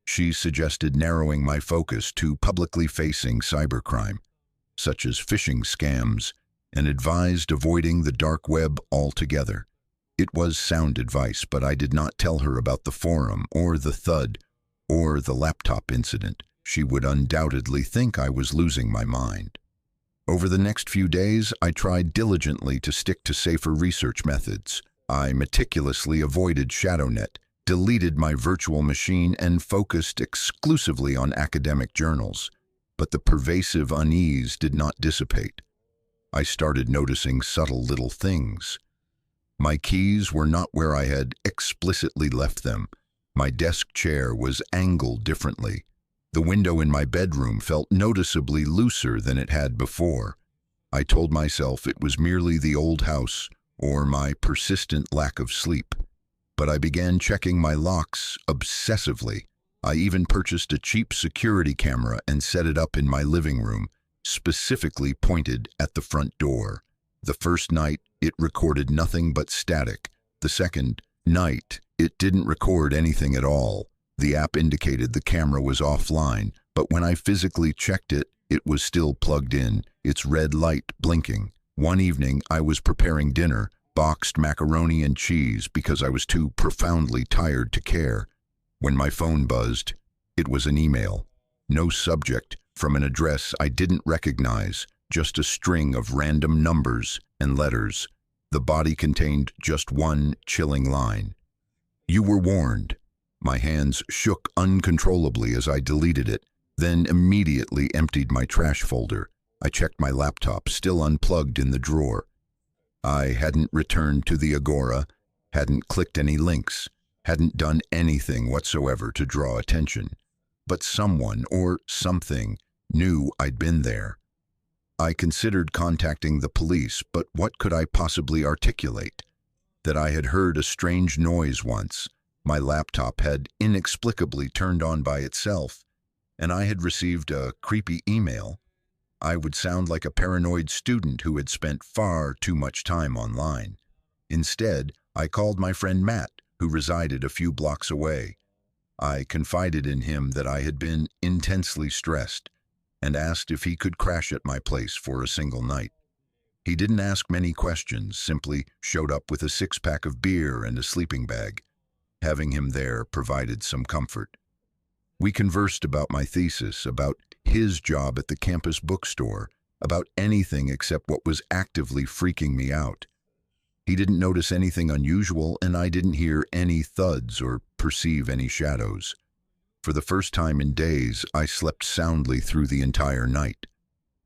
She suggested narrowing my focus to publicly facing cybercrime, such as phishing scams, and advised avoiding the dark web altogether. It was sound advice, but I did not tell her about the forum, or the thud, or the laptop incident. She would undoubtedly think I was losing my mind. Over the next few days, I tried diligently to stick to safer research methods. I meticulously avoided ShadowNet, deleted my virtual machine, and focused exclusively on academic journals. But the pervasive unease did not dissipate. I started noticing subtle little things. My keys were not where I had explicitly left them. My desk chair was angled differently. The window in my bedroom felt noticeably looser than it had before. I told myself it was merely the old house or my persistent lack of sleep. But I began checking my locks obsessively. I even purchased a cheap security camera and set it up in my living room, specifically pointed at the front door. The first night, it recorded nothing but static. The second night, it didn't record anything at all. The app indicated the camera was offline, but when I physically checked it, it was still plugged in, its red light blinking. One evening, I was preparing dinner, boxed macaroni and cheese because I was too profoundly tired to care. When my phone buzzed, it was an email. No subject, from an address I didn't recognize, just a string of random numbers and letters. The body contained just one chilling line. "You were warned." My hands shook uncontrollably as I deleted it, then immediately emptied my trash folder. I checked my laptop, still unplugged in the drawer. I hadn't returned to the Agora, hadn't clicked any links, hadn't done anything whatsoever to draw attention. But someone or something knew I'd been there. I considered contacting the police, but what could I possibly articulate? That I had heard a strange noise once, my laptop had inexplicably turned on by itself, and I had received a creepy email. I would sound like a paranoid student who had spent far too much time online. Instead, I called my friend Matt, who resided a few blocks away. I confided in him that I had been intensely stressed and asked if he could crash at my place for a single night. He didn't ask many questions, simply showed up with a six-pack of beer and a sleeping bag. Having him there provided some comfort. We conversed about my thesis, about his job at the campus bookstore, about anything except what was actively freaking me out. He didn't notice anything unusual, and I didn't hear any thuds or perceive any shadows. For the first time in days, I slept soundly through the entire night.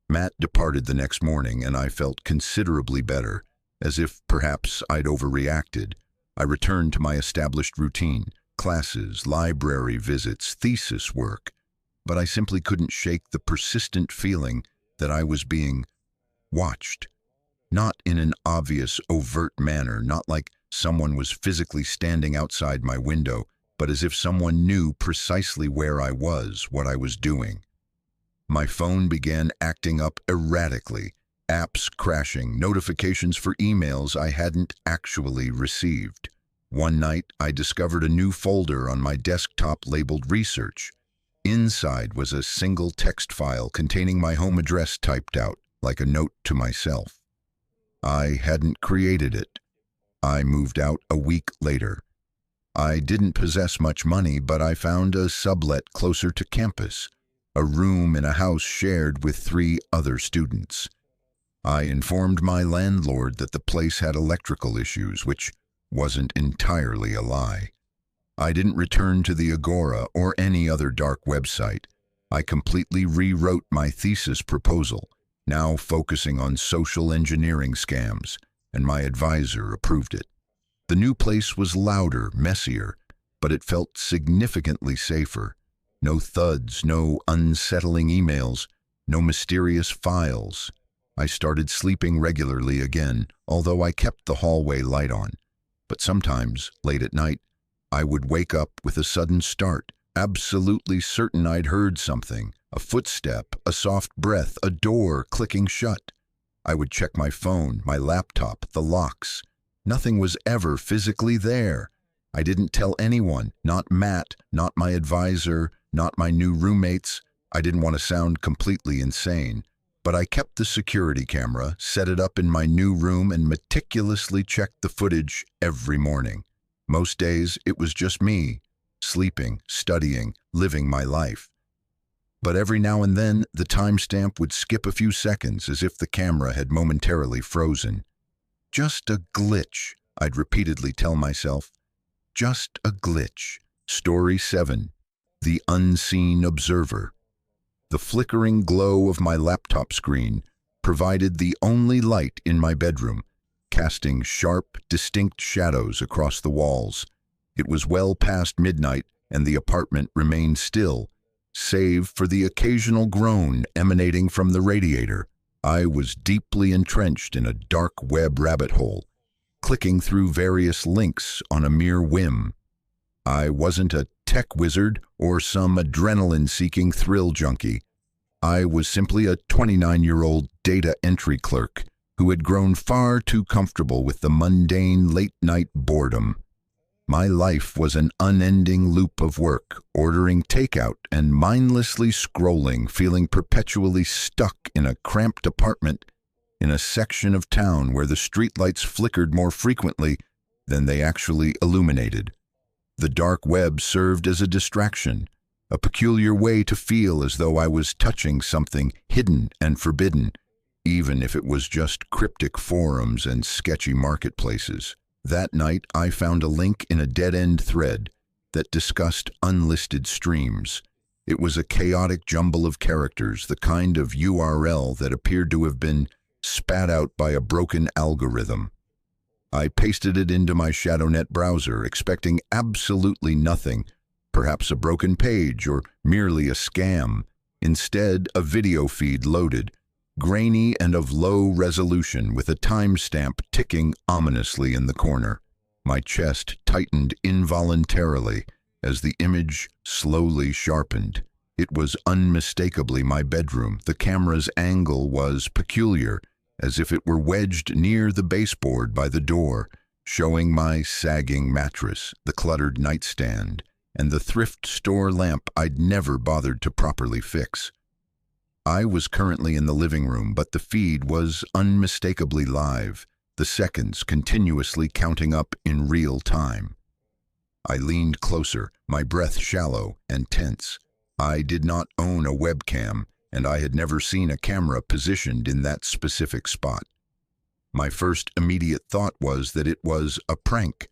Matt departed the next morning, and I felt considerably better, as if perhaps I'd overreacted. I returned to my established routine, classes, library visits, thesis work, but I simply couldn't shake the persistent feeling that I was being watched. Not in an obvious, overt manner, not like someone was physically standing outside my window, but as if someone knew precisely where I was, what I was doing. My phone began acting up erratically, apps crashing, notifications for emails I hadn't actually received. One night, I discovered a new folder on my desktop labeled Research. Inside was a single text file containing my home address typed out, like a note to myself. I hadn't created it. I moved out a week later. I didn't possess much money, but I found a sublet closer to campus, a room in a house shared with 3 other students. I informed my landlord that the place had electrical issues, which wasn't entirely a lie. I didn't return to the Agora or any other dark website. I completely rewrote my thesis proposal, now focusing on social engineering scams, and my advisor approved it. The new place was louder, messier, but it felt significantly safer. No thuds, no unsettling emails, no mysterious files. I started sleeping regularly again, although I kept the hallway light on. But sometimes, late at night, I would wake up with a sudden start, absolutely certain I'd heard something, a footstep, a soft breath, a door clicking shut. I would check my phone, my laptop, the locks. Nothing was ever physically there. I didn't tell anyone, not Matt, not my advisor, not my new roommates. I didn't want to sound completely insane. But I kept the security camera, set it up in my new room, and meticulously checked the footage every morning. Most days, it was just me, sleeping, studying, living my life. But every now and then, the timestamp would skip a few seconds as if the camera had momentarily frozen. Just a glitch, I'd repeatedly tell myself. Just a glitch. Story 7. The Unseen Observer. The flickering glow of my laptop screen provided the only light in my bedroom, casting sharp, distinct shadows across the walls. It was well past midnight, and the apartment remained still, save for the occasional groan emanating from the radiator. I was deeply entrenched in a dark web rabbit hole, clicking through various links on a mere whim. I wasn't a tech wizard or some adrenaline-seeking thrill junkie. I was simply a 29-year-old data entry clerk who had grown far too comfortable with the mundane late-night boredom. My life was an unending loop of work, ordering takeout and mindlessly scrolling, feeling perpetually stuck in a cramped apartment in a section of town where the streetlights flickered more frequently than they actually illuminated. The dark web served as a distraction, a peculiar way to feel as though I was touching something hidden and forbidden, even if it was just cryptic forums and sketchy marketplaces. That night, I found a link in a dead-end thread that discussed unlisted streams. It was a chaotic jumble of characters, the kind of URL that appeared to have been spat out by a broken algorithm. I pasted it into my ShadowNet browser, expecting absolutely nothing, perhaps a broken page or merely a scam. Instead, a video feed loaded, grainy and of low resolution, with a timestamp ticking ominously in the corner. My chest tightened involuntarily as the image slowly sharpened. It was unmistakably my bedroom. The camera's angle was peculiar, as if it were wedged near the baseboard by the door, showing my sagging mattress, the cluttered nightstand, and the thrift store lamp I'd never bothered to properly fix. I was currently in the living room, but the feed was unmistakably live, the seconds continuously counting up in real time. I leaned closer, my breath shallow and tense. I did not own a webcam, and I had never seen a camera positioned in that specific spot. My first immediate thought was that it was a prank.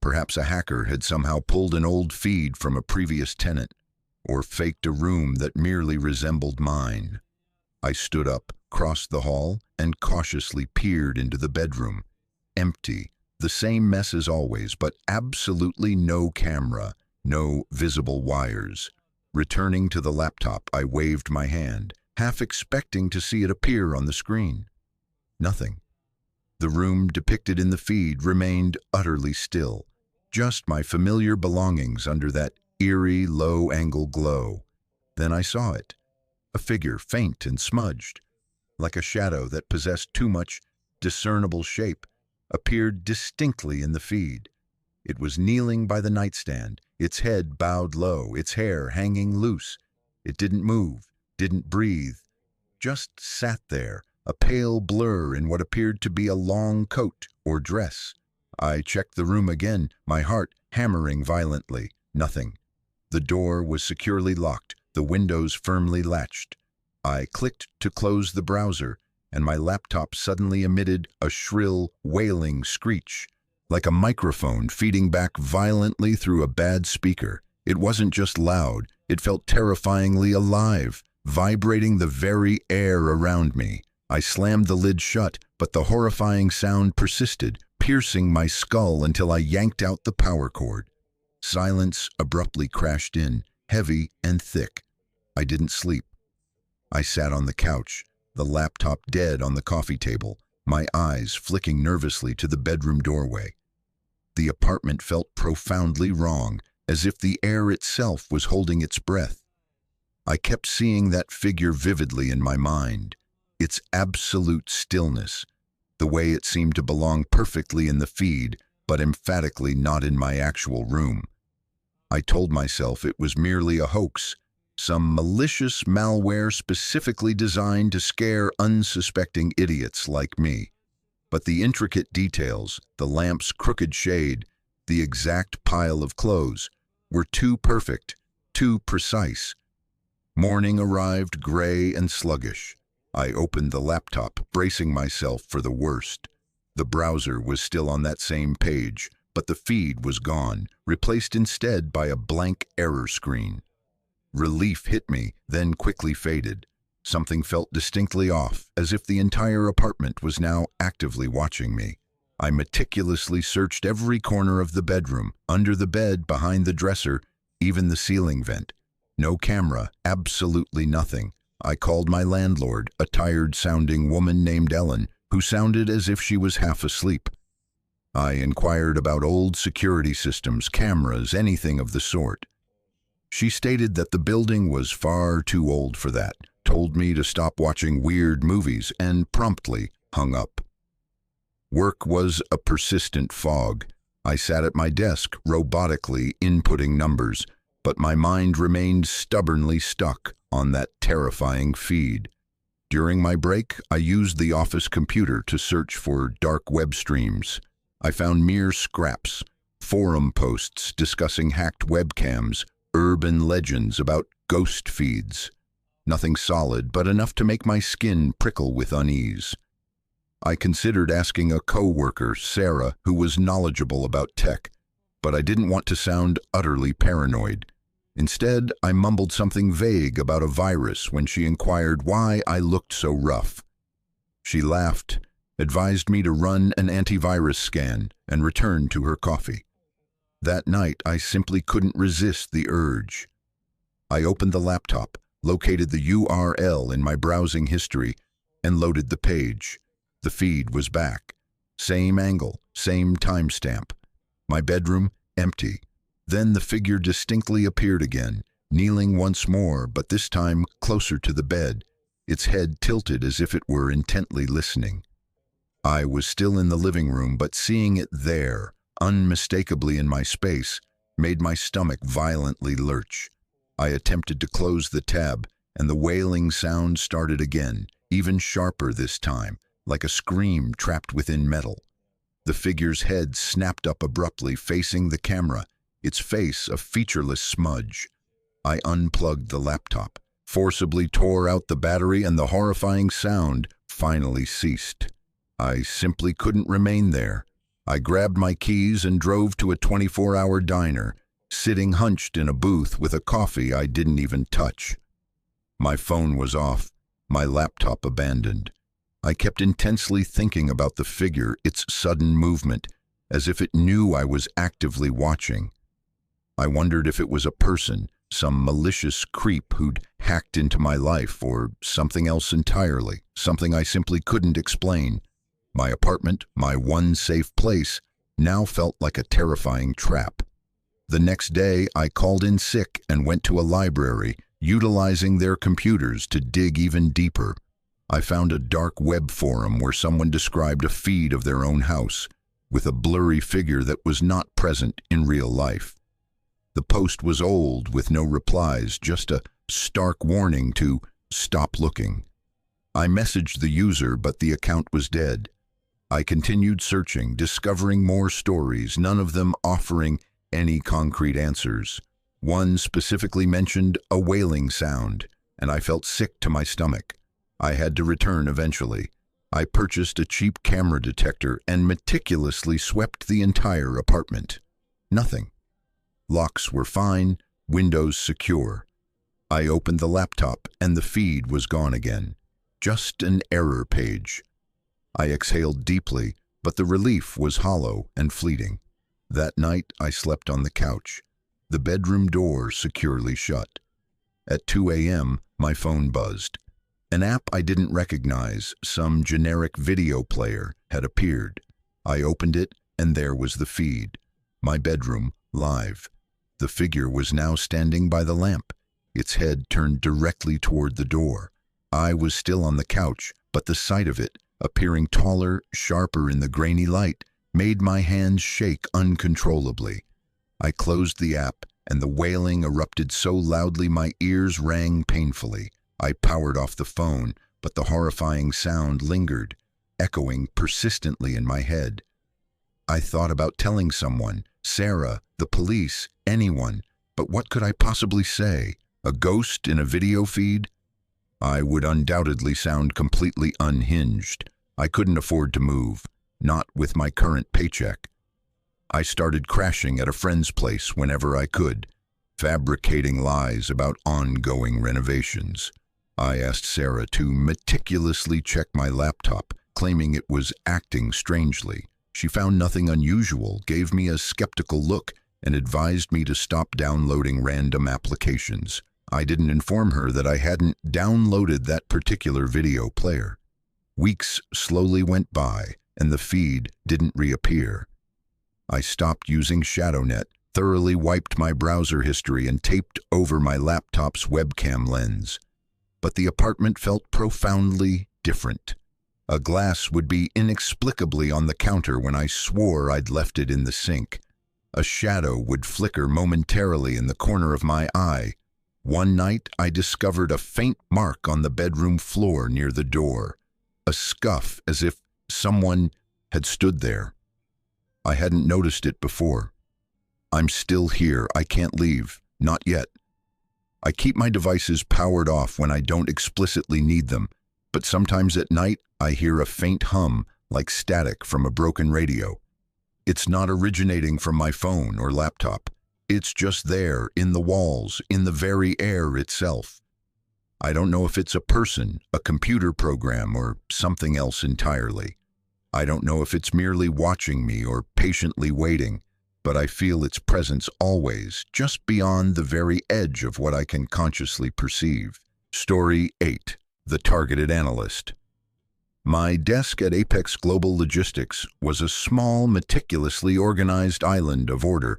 Perhaps a hacker had somehow pulled an old feed from a previous tenant, or faked a room that merely resembled mine. I stood up, crossed the hall, and cautiously peered into the bedroom. Empty, the same mess as always, but absolutely no camera, no visible wires. Returning to the laptop, I waved my hand, half expecting to see it appear on the screen. Nothing. The room depicted in the feed remained utterly still, just my familiar belongings under that eerie, low-angle glow. Then I saw it. A figure, faint and smudged, like a shadow that possessed too much discernible shape, appeared distinctly in the feed. It was kneeling by the nightstand, its head bowed low, its hair hanging loose. It didn't move, didn't breathe, just sat there, a pale blur in what appeared to be a long coat or dress. I checked the room again, my heart hammering violently. Nothing. The door was securely locked, the windows firmly latched. I clicked to close the browser, and my laptop suddenly emitted a shrill, wailing screech, like a microphone feeding back violently through a bad speaker. It wasn't just loud, it felt terrifyingly alive, vibrating the very air around me. I slammed the lid shut, but the horrifying sound persisted, piercing my skull until I yanked out the power cord. Silence abruptly crashed in, heavy and thick. I didn't sleep. I sat on the couch, the laptop dead on the coffee table, my eyes flicking nervously to the bedroom doorway. The apartment felt profoundly wrong, as if the air itself was holding its breath. I kept seeing that figure vividly in my mind, its absolute stillness, the way it seemed to belong perfectly in the feed, but emphatically not in my actual room. I told myself it was merely a hoax, some malicious malware specifically designed to scare unsuspecting idiots like me. But the intricate details, the lamp's crooked shade, the exact pile of clothes, were too perfect, too precise. Morning arrived gray and sluggish. I opened the laptop, bracing myself for the worst. The browser was still on that same page, but the feed was gone, replaced instead by a blank error screen. Relief hit me, then quickly faded. Something felt distinctly off, as if the entire apartment was now actively watching me. I meticulously searched every corner of the bedroom, under the bed, behind the dresser, even the ceiling vent. No camera, absolutely nothing. I called my landlord, a tired-sounding woman named Ellen, who sounded as if she was half asleep. I inquired about old security systems, cameras, anything of the sort. She stated that the building was far too old for that, told me to stop watching weird movies, and promptly hung up. Work was a persistent fog. I sat at my desk, robotically inputting numbers, but my mind remained stubbornly stuck on that terrifying feed. During my break, I used the office computer to search for dark web streams. I found mere scraps, forum posts discussing hacked webcams, urban legends about ghost feeds. Nothing solid, but enough to make my skin prickle with unease. I considered asking a co-worker, Sarah, who was knowledgeable about tech, but I didn't want to sound utterly paranoid. Instead, I mumbled something vague about a virus when she inquired why I looked so rough. She laughed, advised me to run an antivirus scan, and returned to her coffee. That night, I simply couldn't resist the urge. I opened the laptop, located the URL in my browsing history, and loaded the page. The feed was back. Same angle, same timestamp. My bedroom, empty. Then the figure distinctly appeared again, kneeling once more, but this time closer to the bed, its head tilted as if it were intently listening. I was still in the living room, but seeing it there, unmistakably in my space, made my stomach violently lurch. I attempted to close the tab, and the wailing sound started again, even sharper this time, like a scream trapped within metal. The figure's head snapped up abruptly, facing the camera, its face a featureless smudge. I unplugged the laptop, forcibly tore out the battery, and the horrifying sound finally ceased. I simply couldn't remain there. I grabbed my keys and drove to a 24-hour diner, sitting hunched in a booth with a coffee I didn't even touch. My phone was off, my laptop abandoned. I kept intensely thinking about the figure, its sudden movement, as if it knew I was actively watching. I wondered if it was a person, some malicious creep who'd hacked into my life, or something else entirely, something I simply couldn't explain. My apartment, my one safe place, now felt like a terrifying trap. The next day, I called in sick and went to a library, utilizing their computers to dig even deeper. I found a dark web forum where someone described a feed of their own house, with a blurry figure that was not present in real life. The post was old, with no replies, just a stark warning to stop looking. I messaged the user, but the account was dead. I continued searching, discovering more stories, none of them offering any concrete answers. One specifically mentioned a wailing sound, and I felt sick to my stomach. I had to return eventually. I purchased a cheap camera detector and meticulously swept the entire apartment. Nothing. Locks were fine, windows secure. I opened the laptop and the feed was gone again. Just an error page. I exhaled deeply, but the relief was hollow and fleeting. That night, I slept on the couch, the bedroom door securely shut. At 2 a.m., my phone buzzed. An app I didn't recognize, some generic video player, had appeared. I opened it, and there was the feed. My bedroom, live. The figure was now standing by the lamp, its head turned directly toward the door. I was still on the couch, but the sight of it, appearing taller, sharper in the grainy light, made my hands shake uncontrollably. I closed the app, and the wailing erupted so loudly my ears rang painfully. I powered off the phone, but the horrifying sound lingered, echoing persistently in my head. I thought about telling someone, Sarah, the police, anyone, but what could I possibly say? A ghost in a video feed? I would undoubtedly sound completely unhinged. I couldn't afford to move, not with my current paycheck. I started crashing at a friend's place whenever I could, fabricating lies about ongoing renovations. I asked Sarah to meticulously check my laptop, claiming it was acting strangely. She found nothing unusual, gave me a skeptical look, and advised me to stop downloading random applications. I didn't inform her that I hadn't downloaded that particular video player. Weeks slowly went by, and the feed didn't reappear. I stopped using ShadowNet, thoroughly wiped my browser history, and taped over my laptop's webcam lens. But the apartment felt profoundly different. A glass would be inexplicably on the counter when I swore I'd left it in the sink. A shadow would flicker momentarily in the corner of my eye. One night, I discovered a faint mark on the bedroom floor near the door, a scuff as if someone had stood there. I hadn't noticed it before. I'm still here. I can't leave. Not yet. I keep my devices powered off when I don't explicitly need them, but sometimes at night I hear a faint hum like static from a broken radio. It's not originating from my phone or laptop. It's just there, in the walls, in the very air itself. I don't know if it's a person, a computer program, or something else entirely. I don't know if it's merely watching me or patiently waiting, but I feel its presence always, just beyond the very edge of what I can consciously perceive. Story 8. The Targeted Analyst. My desk at Apex Global Logistics was a small, meticulously organized island of order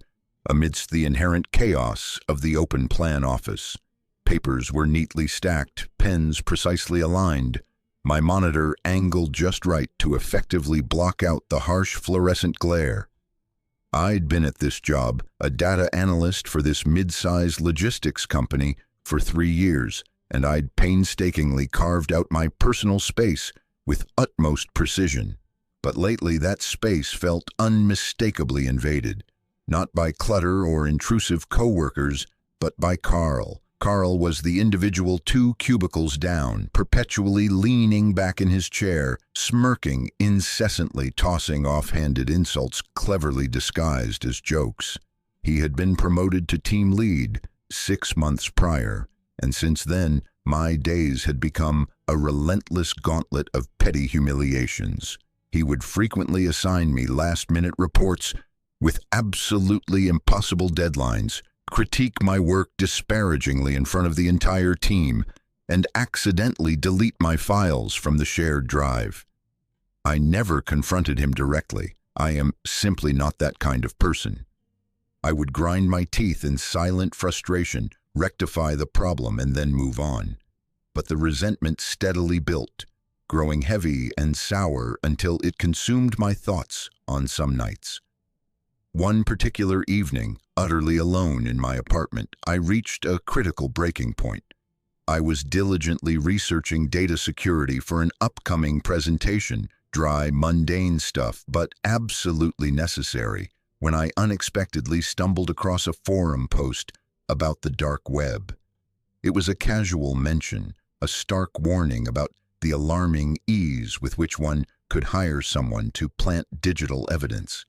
amidst the inherent chaos of the open plan office. Papers were neatly stacked, pens precisely aligned, my monitor angled just right to effectively block out the harsh fluorescent glare. I'd been at this job, a data analyst for this mid-sized logistics company, for 3 years, and I'd painstakingly carved out my personal space with utmost precision. But lately that space felt unmistakably invaded, not by clutter or intrusive coworkers, but by Carl. Carl was the individual 2 cubicles down, perpetually leaning back in his chair, smirking, incessantly tossing offhanded insults cleverly disguised as jokes. He had been promoted to team lead 6 months prior, and since then, my days had become a relentless gauntlet of petty humiliations. He would frequently assign me last-minute reports with absolutely impossible deadlines, critique my work disparagingly in front of the entire team, and accidentally delete my files from the shared drive. I never confronted him directly. I am simply not that kind of person. I would grind my teeth in silent frustration, rectify the problem, and then move on. But the resentment steadily built. growing heavy and sour until it consumed my thoughts on some nights. One particular evening, utterly alone in my apartment, I reached a critical breaking point. I was diligently researching data security for an upcoming presentation, dry, mundane stuff, but absolutely necessary, when I unexpectedly stumbled across a forum post about the dark web. It was a casual mention, a stark warning about the alarming ease with which one could hire someone to plant digital evidence.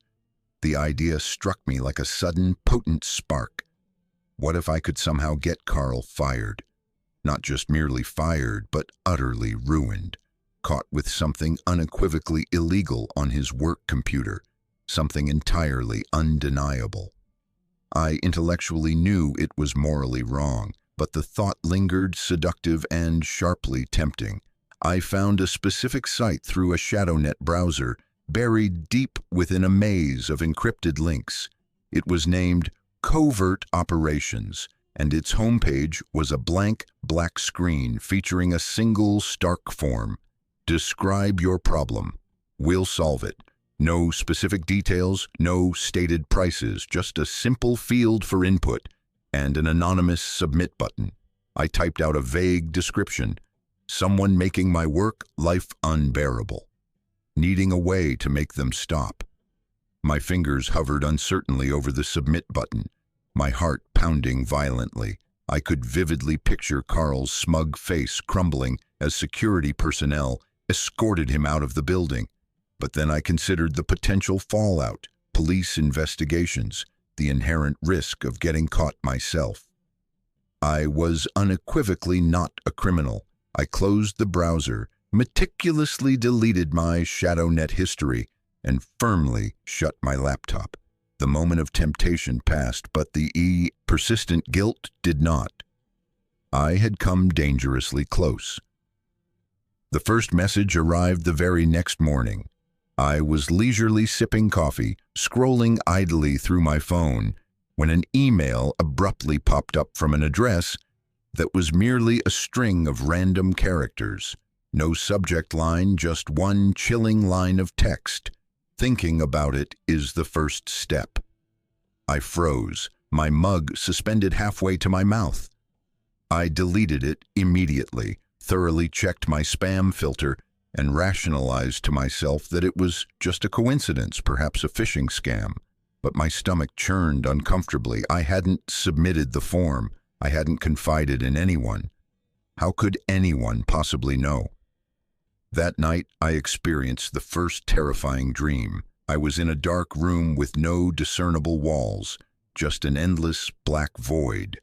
The idea struck me like a sudden, potent spark. What if I could somehow get Carl fired? Not just merely fired, but utterly ruined, caught with something unequivocally illegal on his work computer, something entirely undeniable. I intellectually knew it was morally wrong, but the thought lingered, seductive and sharply tempting. I found a specific site through a ShadowNet browser, buried deep within a maze of encrypted links. It was named Covert Operations, and its homepage was a blank black screen featuring a single stark form. Describe your problem. We'll solve it. No specific details, no stated prices, just a simple field for input and an anonymous submit button. I typed out a vague description. Someone making my work life unbearable, needing a way to make them stop. My fingers hovered uncertainly over the submit button, my heart pounding violently. I could vividly picture Carl's smug face crumbling as security personnel escorted him out of the building. But then I considered the potential fallout, police investigations, the inherent risk of getting caught myself. I was unequivocally not a criminal. I closed the browser, meticulously deleted my ShadowNet history, and firmly shut my laptop. The moment of temptation passed, but the persistent guilt did not. I had come dangerously close. The first message arrived the very next morning. I was leisurely sipping coffee, scrolling idly through my phone, when an email abruptly popped up from an address that was merely a string of random characters. No subject line, just one chilling line of text. Thinking about it is the first step. I froze, my mug suspended halfway to my mouth. I deleted it immediately, thoroughly checked my spam filter, and rationalized to myself that it was just a coincidence, perhaps a phishing scam. But my stomach churned uncomfortably. I hadn't submitted the form. I hadn't confided in anyone. How could anyone possibly know? That night, I experienced the first terrifying dream. I was in a dark room with no discernible walls, just an endless black void.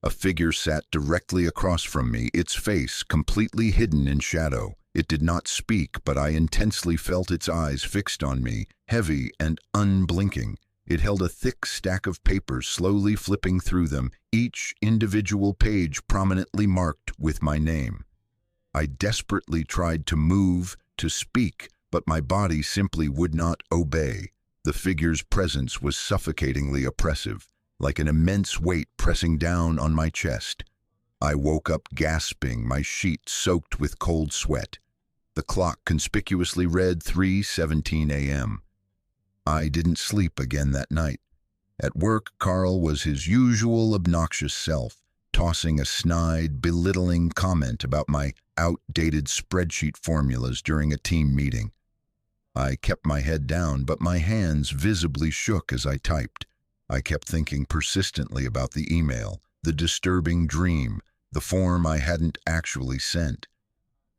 A figure sat directly across from me, its face completely hidden in shadow. It did not speak, but I intensely felt its eyes fixed on me, heavy and unblinking. It held a thick stack of papers, slowly flipping through them, each individual page prominently marked with my name. I desperately tried to move, to speak, but my body simply would not obey. The figure's presence was suffocatingly oppressive, like an immense weight pressing down on my chest. I woke up gasping, my sheet soaked with cold sweat. The clock conspicuously read 3:17 a.m. I didn't sleep again that night. At work, Carl was his usual obnoxious self, tossing a snide, belittling comment about my outdated spreadsheet formulas during a team meeting. I kept my head down, but my hands visibly shook as I typed. I kept thinking persistently about the email, the disturbing dream, the form I hadn't actually sent.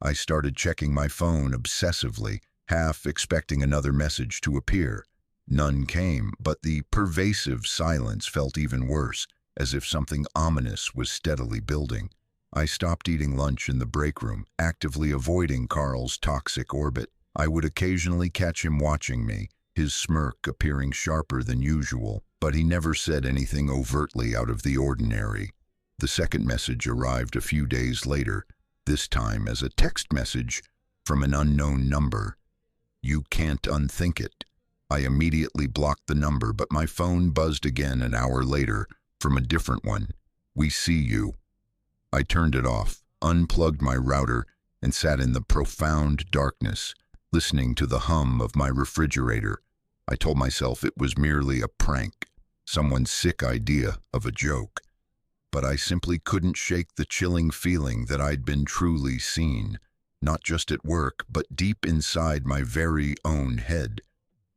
I started checking my phone obsessively, half expecting another message to appear. None came, but the pervasive silence felt even worse, as if something ominous was steadily building. I stopped eating lunch in the break room, actively avoiding Carl's toxic orbit. I would occasionally catch him watching me, his smirk appearing sharper than usual, but he never said anything overtly out of the ordinary. The second message arrived a few days later, this time as a text message from an unknown number. "You can't unthink it." I immediately blocked the number, but my phone buzzed again an hour later from a different one. "We see you." I turned it off, unplugged my router, and sat in the profound darkness, listening to the hum of my refrigerator. I told myself it was merely a prank, someone's sick idea of a joke. But I simply couldn't shake the chilling feeling that I'd been truly seen, not just at work, but deep inside my very own head.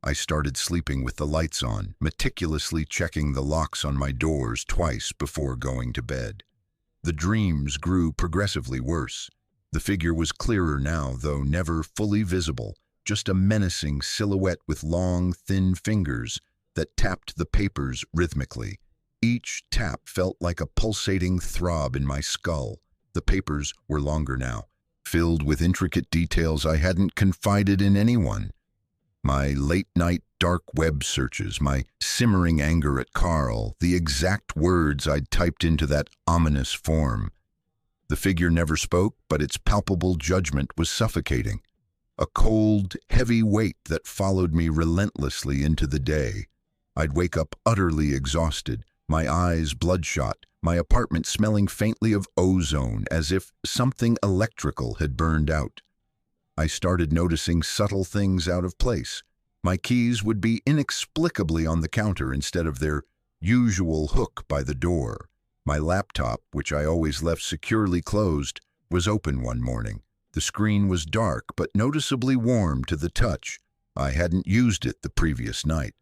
I started sleeping with the lights on, meticulously checking the locks on my doors twice before going to bed. The dreams grew progressively worse. The figure was clearer now, though never fully visible, just a menacing silhouette with long, thin fingers that tapped the papers rhythmically. Each tap felt like a pulsating throb in my skull. The papers were longer now, filled with intricate details I hadn't confided in anyone. My late-night dark web searches, my simmering anger at Carl, the exact words I'd typed into that ominous form. The figure never spoke, but its palpable judgment was suffocating. A cold, heavy weight that followed me relentlessly into the day. I'd wake up utterly exhausted, my eyes bloodshot, my apartment smelling faintly of ozone, as if something electrical had burned out. I started noticing subtle things out of place. My keys would be inexplicably on the counter instead of their usual hook by the door. My laptop, which I always left securely closed, was open one morning. The screen was dark but noticeably warm to the touch. I hadn't used it the previous night.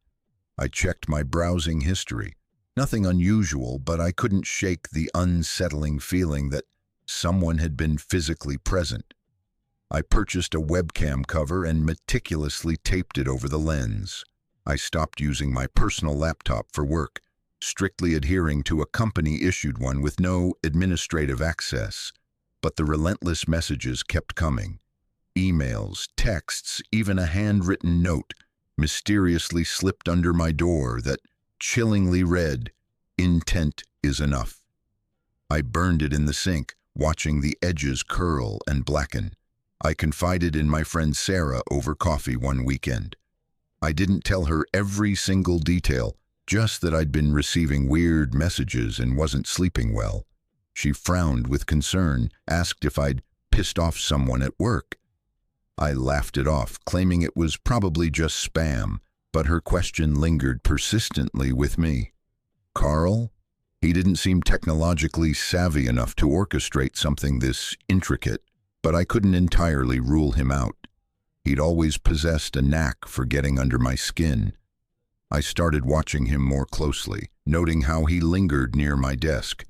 I checked my browsing history. Nothing unusual, but I couldn't shake the unsettling feeling that someone had been physically present. I purchased a webcam cover and meticulously taped it over the lens. I stopped using my personal laptop for work, strictly adhering to a company-issued one with no administrative access. But the relentless messages kept coming. Emails, texts, even a handwritten note mysteriously slipped under my door that chillingly read, "Intent is enough." I burned it in the sink, watching the edges curl and blacken. I confided in my friend Sarah over coffee one weekend. I didn't tell her every single detail, just that I'd been receiving weird messages and wasn't sleeping well. She frowned with concern, asked if I'd pissed off someone at work. I laughed it off, claiming it was probably just spam, but her question lingered persistently with me. Carl? He didn't seem technologically savvy enough to orchestrate something this intricate, but I couldn't entirely rule him out. He'd always possessed a knack for getting under my skin. I started watching him more closely, noting how he lingered near my desk,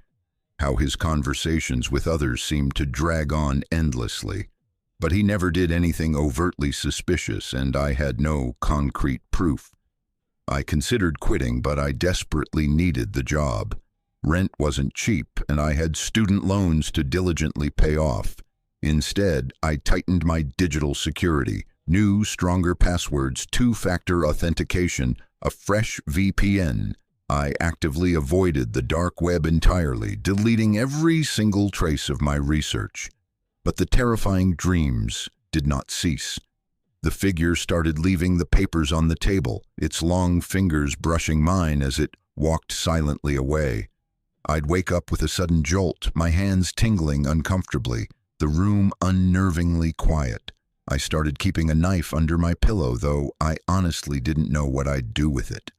how his conversations with others seemed to drag on endlessly. But he never did anything overtly suspicious, and I had no concrete proof. I considered quitting, but I desperately needed the job. Rent wasn't cheap, and I had student loans to diligently pay off. Instead, I tightened my digital security, new, stronger passwords, two-factor authentication, a fresh VPN. I actively avoided the dark web entirely, deleting every single trace of my research. But the terrifying dreams did not cease. The figure started leaving the papers on the table, its long fingers brushing mine as it walked silently away. I'd wake up with a sudden jolt, my hands tingling uncomfortably, the room unnervingly quiet. I started keeping a knife under my pillow, though I honestly didn't know what I'd do with it.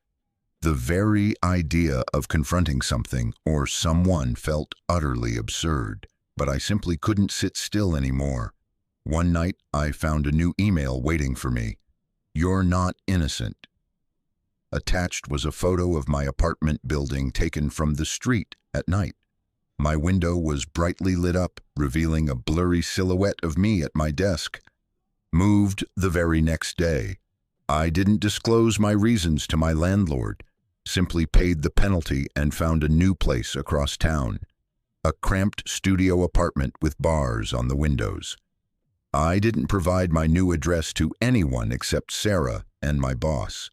The very idea of confronting something or someone felt utterly absurd, but I simply couldn't sit still anymore. One night, I found a new email waiting for me. "You're not innocent." Attached was a photo of my apartment building taken from the street at night. My window was brightly lit up, revealing a blurry silhouette of me at my desk. Moved the very next day. I didn't disclose my reasons to my landlord, simply paid the penalty and found a new place across town. A cramped studio apartment with bars on the windows. I didn't provide my new address to anyone except Sarah and my boss.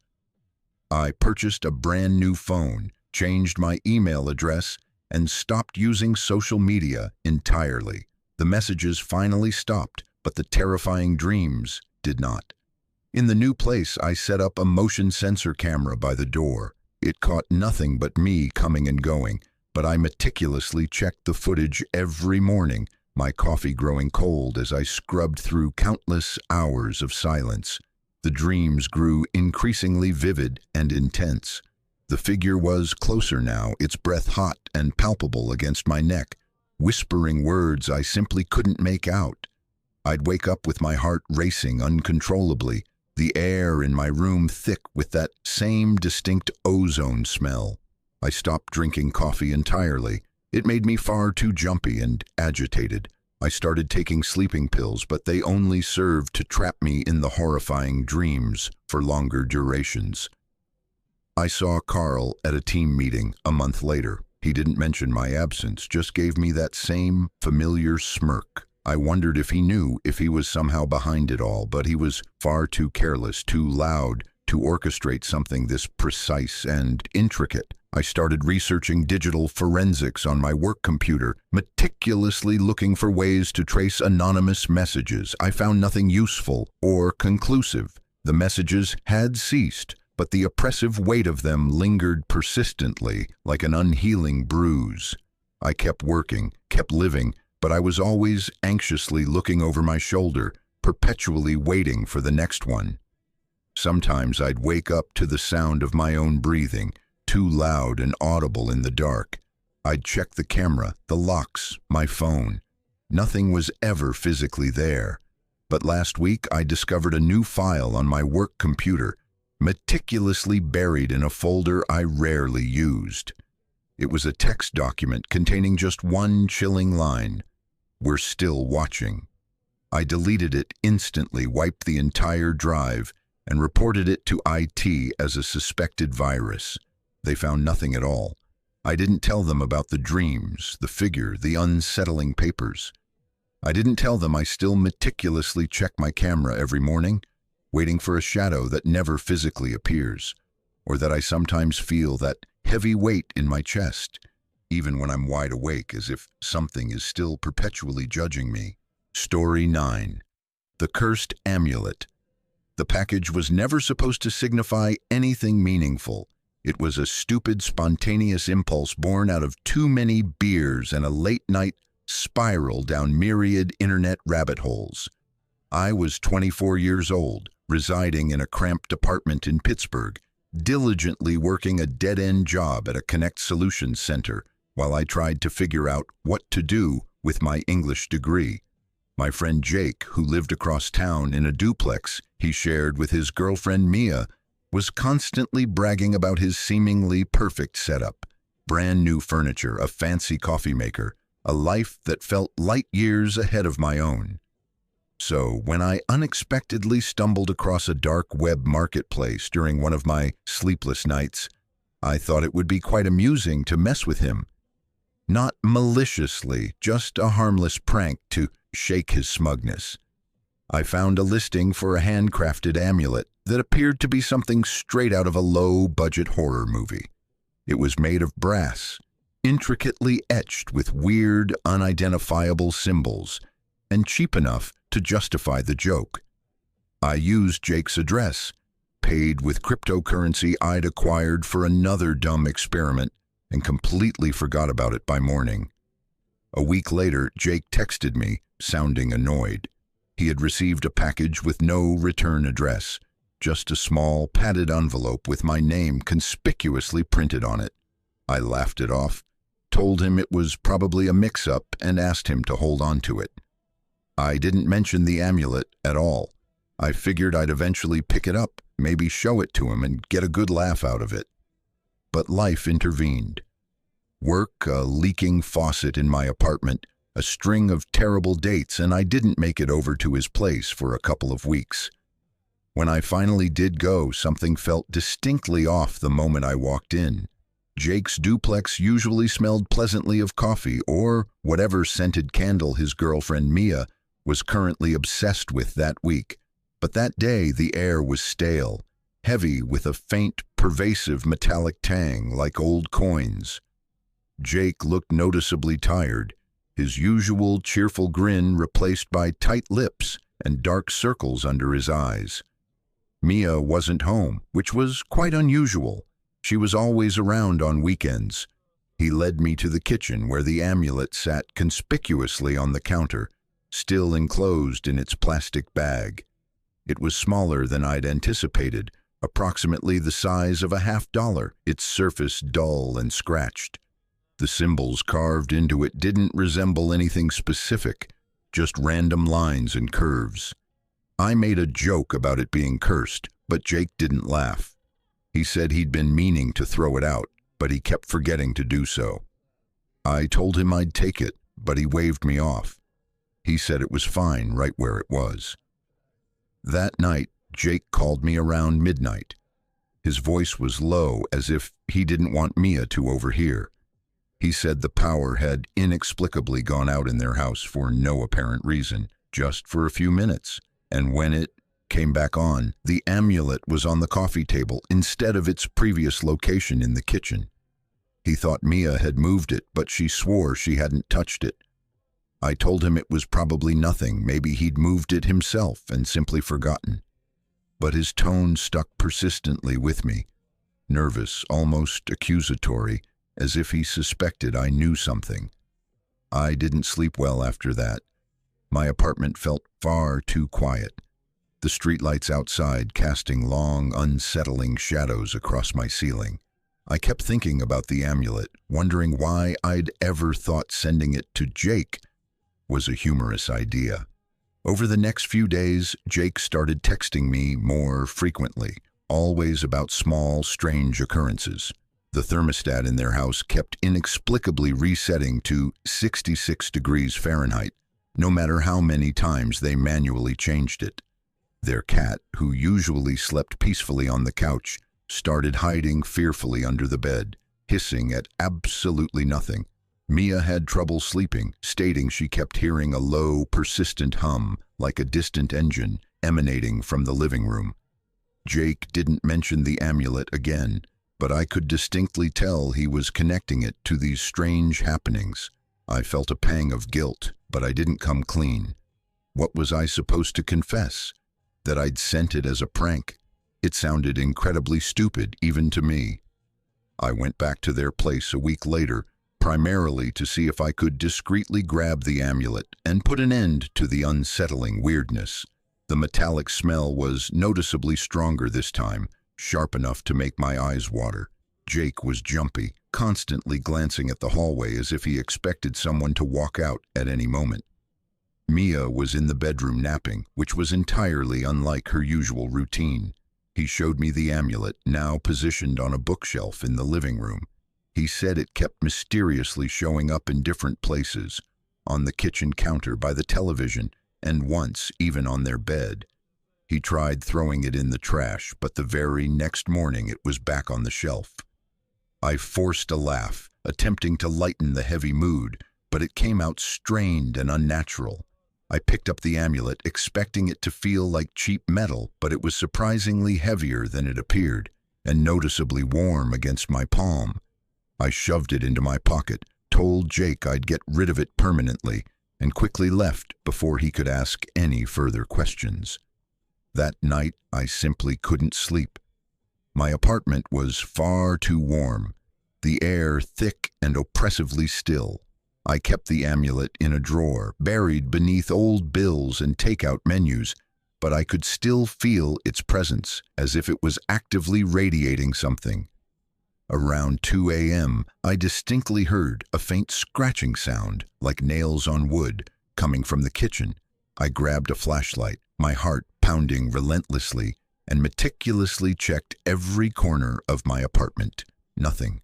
I purchased a brand new phone, changed my email address, and stopped using social media entirely. The messages finally stopped, but the terrifying dreams did not. In the new place, I set up a motion sensor camera by the door. It caught nothing but me coming and going, but I meticulously checked the footage every morning, my coffee growing cold as I scrubbed through countless hours of silence. The dreams grew increasingly vivid and intense. The figure was closer now, its breath hot and palpable against my neck, whispering words I simply couldn't make out. I'd wake up with my heart racing uncontrollably, the air in my room thick with that same distinct ozone smell. I stopped drinking coffee entirely. It made me far too jumpy and agitated. I started taking sleeping pills, but they only served to trap me in the horrifying dreams for longer durations. I saw Carl at a team meeting a month later. He didn't mention my absence, just gave me that same familiar smirk. I wondered if he knew, if he was somehow behind it all, but he was far too careless, too loud to orchestrate something this precise and intricate. I started researching digital forensics on my work computer, meticulously looking for ways to trace anonymous messages. I found nothing useful or conclusive. The messages had ceased, but the oppressive weight of them lingered persistently, like an unhealing bruise. I kept working, kept living, but I was always anxiously looking over my shoulder, perpetually waiting for the next one. Sometimes I'd wake up to the sound of my own breathing, too loud and audible in the dark. I'd check the camera, the locks, my phone. Nothing was ever physically there. But last week I discovered a new file on my work computer, meticulously buried in a folder I rarely used. It was a text document containing just one chilling line: "We're still watching." I deleted it instantly, wiped the entire drive, and reported it to IT as a suspected virus. They found nothing at all. I didn't tell them about the dreams, the figure, the unsettling papers. I didn't tell them I still meticulously check my camera every morning, waiting for a shadow that never physically appears, or that I sometimes feel that heavy weight in my chest, even when I'm wide awake, as if something is still perpetually judging me. Story 9. The Cursed Amulet. The package was never supposed to signify anything meaningful. It was a stupid, spontaneous impulse born out of too many beers and a late-night spiral down myriad internet rabbit holes. I was 24 years old, residing in a cramped apartment in Pittsburgh, diligently working a dead-end job at a Connect Solutions Center while I tried to figure out what to do with my English degree. My friend Jake, who lived across town in a duplex he shared with his girlfriend Mia, was constantly bragging about his seemingly perfect setup: brand new furniture, a fancy coffee maker, a life that felt light years ahead of my own. So when I unexpectedly stumbled across a dark web marketplace during one of my sleepless nights, I thought it would be quite amusing to mess with him. Not maliciously, just a harmless prank to shake his smugness. I found a listing for a handcrafted amulet that appeared to be something straight out of a low-budget horror movie. It was made of brass, intricately etched with weird, unidentifiable symbols, and cheap enough to justify the joke. I used Jake's address, paid with cryptocurrency I'd acquired for another dumb experiment, and completely forgot about it by morning. A week later, Jake texted me, sounding annoyed. He had received a package with no return address, just a small, padded envelope with my name conspicuously printed on it. I laughed it off, told him it was probably a mix-up, and asked him to hold on to it. I didn't mention the amulet at all. I figured I'd eventually pick it up, maybe show it to him, and get a good laugh out of it. But life intervened. Work, a leaking faucet in my apartment, a string of terrible dates, and I didn't make it over to his place for a couple of weeks. When I finally did go, something felt distinctly off the moment I walked in. Jake's duplex usually smelled pleasantly of coffee or whatever scented candle his girlfriend Mia was currently obsessed with that week. But that day the air was stale, heavy with a faint, pervasive metallic tang like old coins. Jake looked noticeably tired, his usual cheerful grin replaced by tight lips and dark circles under his eyes. Mia wasn't home, which was quite unusual. She was always around on weekends. He led me to the kitchen where the amulet sat conspicuously on the counter, still enclosed in its plastic bag. It was smaller than I'd anticipated, approximately the size of a $50, its surface dull and scratched. The symbols carved into it didn't resemble anything specific, just random lines and curves. I made a joke about it being cursed, but Jake didn't laugh. He said he'd been meaning to throw it out, but he kept forgetting to do so. I told him I'd take it, but he waved me off. He said it was fine right where it was. That night, Jake called me around midnight. His voice was low, as if he didn't want Mia to overhear. He said the power had inexplicably gone out in their house for no apparent reason, just for a few minutes, and when it came back on, the amulet was on the coffee table instead of its previous location in the kitchen. He thought Mia had moved it, but she swore she hadn't touched it. I told him it was probably nothing, maybe he'd moved it himself and simply forgotten. But his tone stuck persistently with me, nervous, almost accusatory, as if he suspected I knew something. I didn't sleep well after that. My apartment felt far too quiet, the streetlights outside casting long, unsettling shadows across my ceiling. I kept thinking about the amulet, wondering why I'd ever thought sending it to Jake was a humorous idea. Over the next few days, Jake started texting me more frequently, always about small, strange occurrences. The thermostat in their house kept inexplicably resetting to 66 degrees Fahrenheit, no matter how many times they manually changed it. Their cat, who usually slept peacefully on the couch, started hiding fearfully under the bed, hissing at absolutely nothing. Mia had trouble sleeping, stating she kept hearing a low, persistent hum, like a distant engine, emanating from the living room. Jake didn't mention the amulet again, but I could distinctly tell he was connecting it to these strange happenings. I felt a pang of guilt, but I didn't come clean. What was I supposed to confess? That I'd sent it as a prank? It sounded incredibly stupid, even to me. I went back to their place a week later, primarily to see if I could discreetly grab the amulet and put an end to the unsettling weirdness. The metallic smell was noticeably stronger this time, sharp enough to make my eyes water. Jake was jumpy, constantly glancing at the hallway as if he expected someone to walk out at any moment. Mia was in the bedroom napping, which was entirely unlike her usual routine. He showed me the amulet, now positioned on a bookshelf in the living room. He said it kept mysteriously showing up in different places, on the kitchen counter, by the television, and once even on their bed. He tried throwing it in the trash, but the very next morning it was back on the shelf. I forced a laugh, attempting to lighten the heavy mood, but it came out strained and unnatural. I picked up the amulet, expecting it to feel like cheap metal, but it was surprisingly heavier than it appeared, and noticeably warm against my palm. I shoved it into my pocket, told Jake I'd get rid of it permanently, and quickly left before he could ask any further questions. That night, I simply couldn't sleep. My apartment was far too warm, the air thick and oppressively still. I kept the amulet in a drawer, buried beneath old bills and takeout menus, but I could still feel its presence, as if it was actively radiating something. Around 2 a.m., I distinctly heard a faint scratching sound, like nails on wood, coming from the kitchen. I grabbed a flashlight, my heart pounding relentlessly, and meticulously checked every corner of my apartment. Nothing.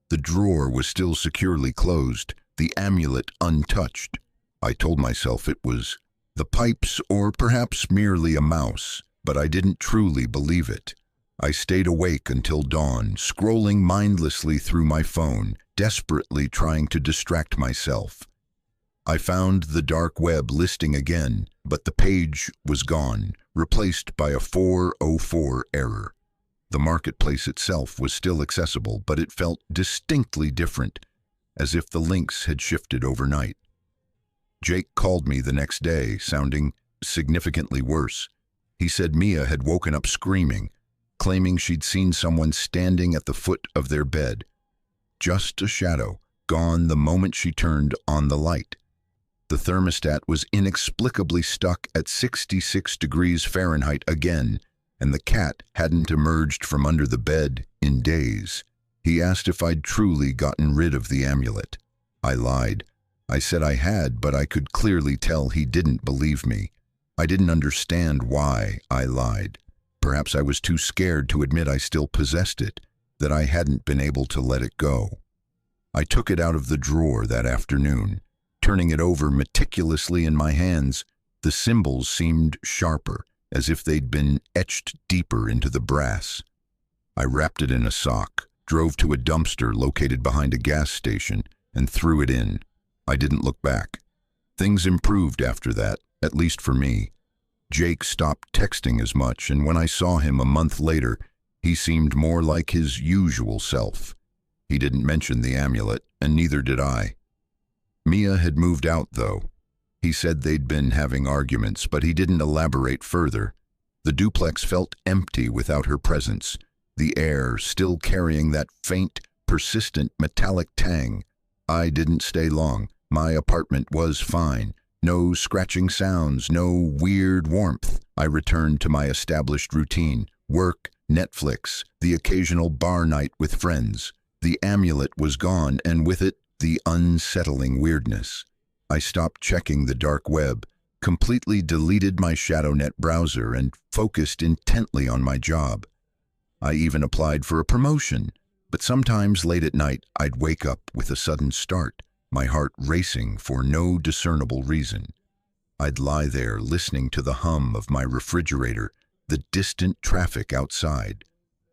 The drawer was still securely closed, the amulet untouched. I told myself it was the pipes or perhaps merely a mouse, but I didn't truly believe it. I stayed awake until dawn, scrolling mindlessly through my phone, desperately trying to distract myself. I found the dark web listing again, but the page was gone, replaced by a 404 error. The marketplace itself was still accessible, but it felt distinctly different, as if the links had shifted overnight. Jake called me the next day, sounding significantly worse. He said Mia had woken up screaming, claiming she'd seen someone standing at the foot of their bed. just a shadow, gone the moment she turned on the light. The thermostat was inexplicably stuck at 66 degrees Fahrenheit again, and the cat hadn't emerged from under the bed in days. He asked if I'd truly gotten rid of the amulet. I lied. I said I had, but I could clearly tell he didn't believe me. I didn't understand why I lied. Perhaps I was too scared to admit I still possessed it, that I hadn't been able to let it go. I took it out of the drawer that afternoon. Turning it over meticulously in my hands, the symbols seemed sharper, as if they'd been etched deeper into the brass. I wrapped it in a sock, drove to a dumpster located behind a gas station, and threw it in. I didn't look back. Things improved after that, at least for me. Jake stopped texting as much, and when I saw him a month later, he seemed more like his usual self. He didn't mention the amulet, and neither did I. Mia had moved out, though. He said they'd been having arguments, but he didn't elaborate further. The duplex felt empty without her presence, the air still carrying that faint, persistent metallic tang. I didn't stay long. My apartment was fine. No scratching sounds, no weird warmth. I returned to my established routine: work, Netflix, the occasional bar night with friends. The amulet was gone, and with it, the unsettling weirdness. I stopped checking the dark web, completely deleted my ShadowNet browser, and focused intently on my job. I even applied for a promotion, but sometimes late at night I'd wake up with a sudden start, my heart racing for no discernible reason. I'd lie there listening to the hum of my refrigerator, the distant traffic outside.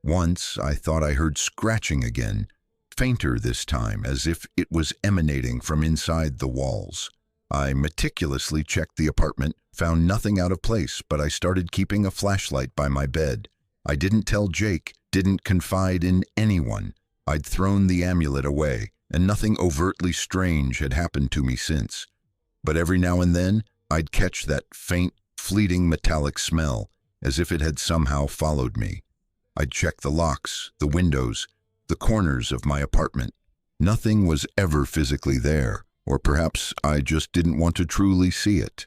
Once I thought I heard scratching again, fainter this time, as if it was emanating from inside the walls. I meticulously checked the apartment, found nothing out of place, but I started keeping a flashlight by my bed. I didn't tell Jake, didn't confide in anyone. I'd thrown the amulet away, and nothing overtly strange had happened to me since. But every now and then, I'd catch that faint, fleeting metallic smell, as if it had somehow followed me. I'd check the locks, the windows, the corners of my apartment. Nothing was ever physically there, or perhaps I just didn't want to truly see it.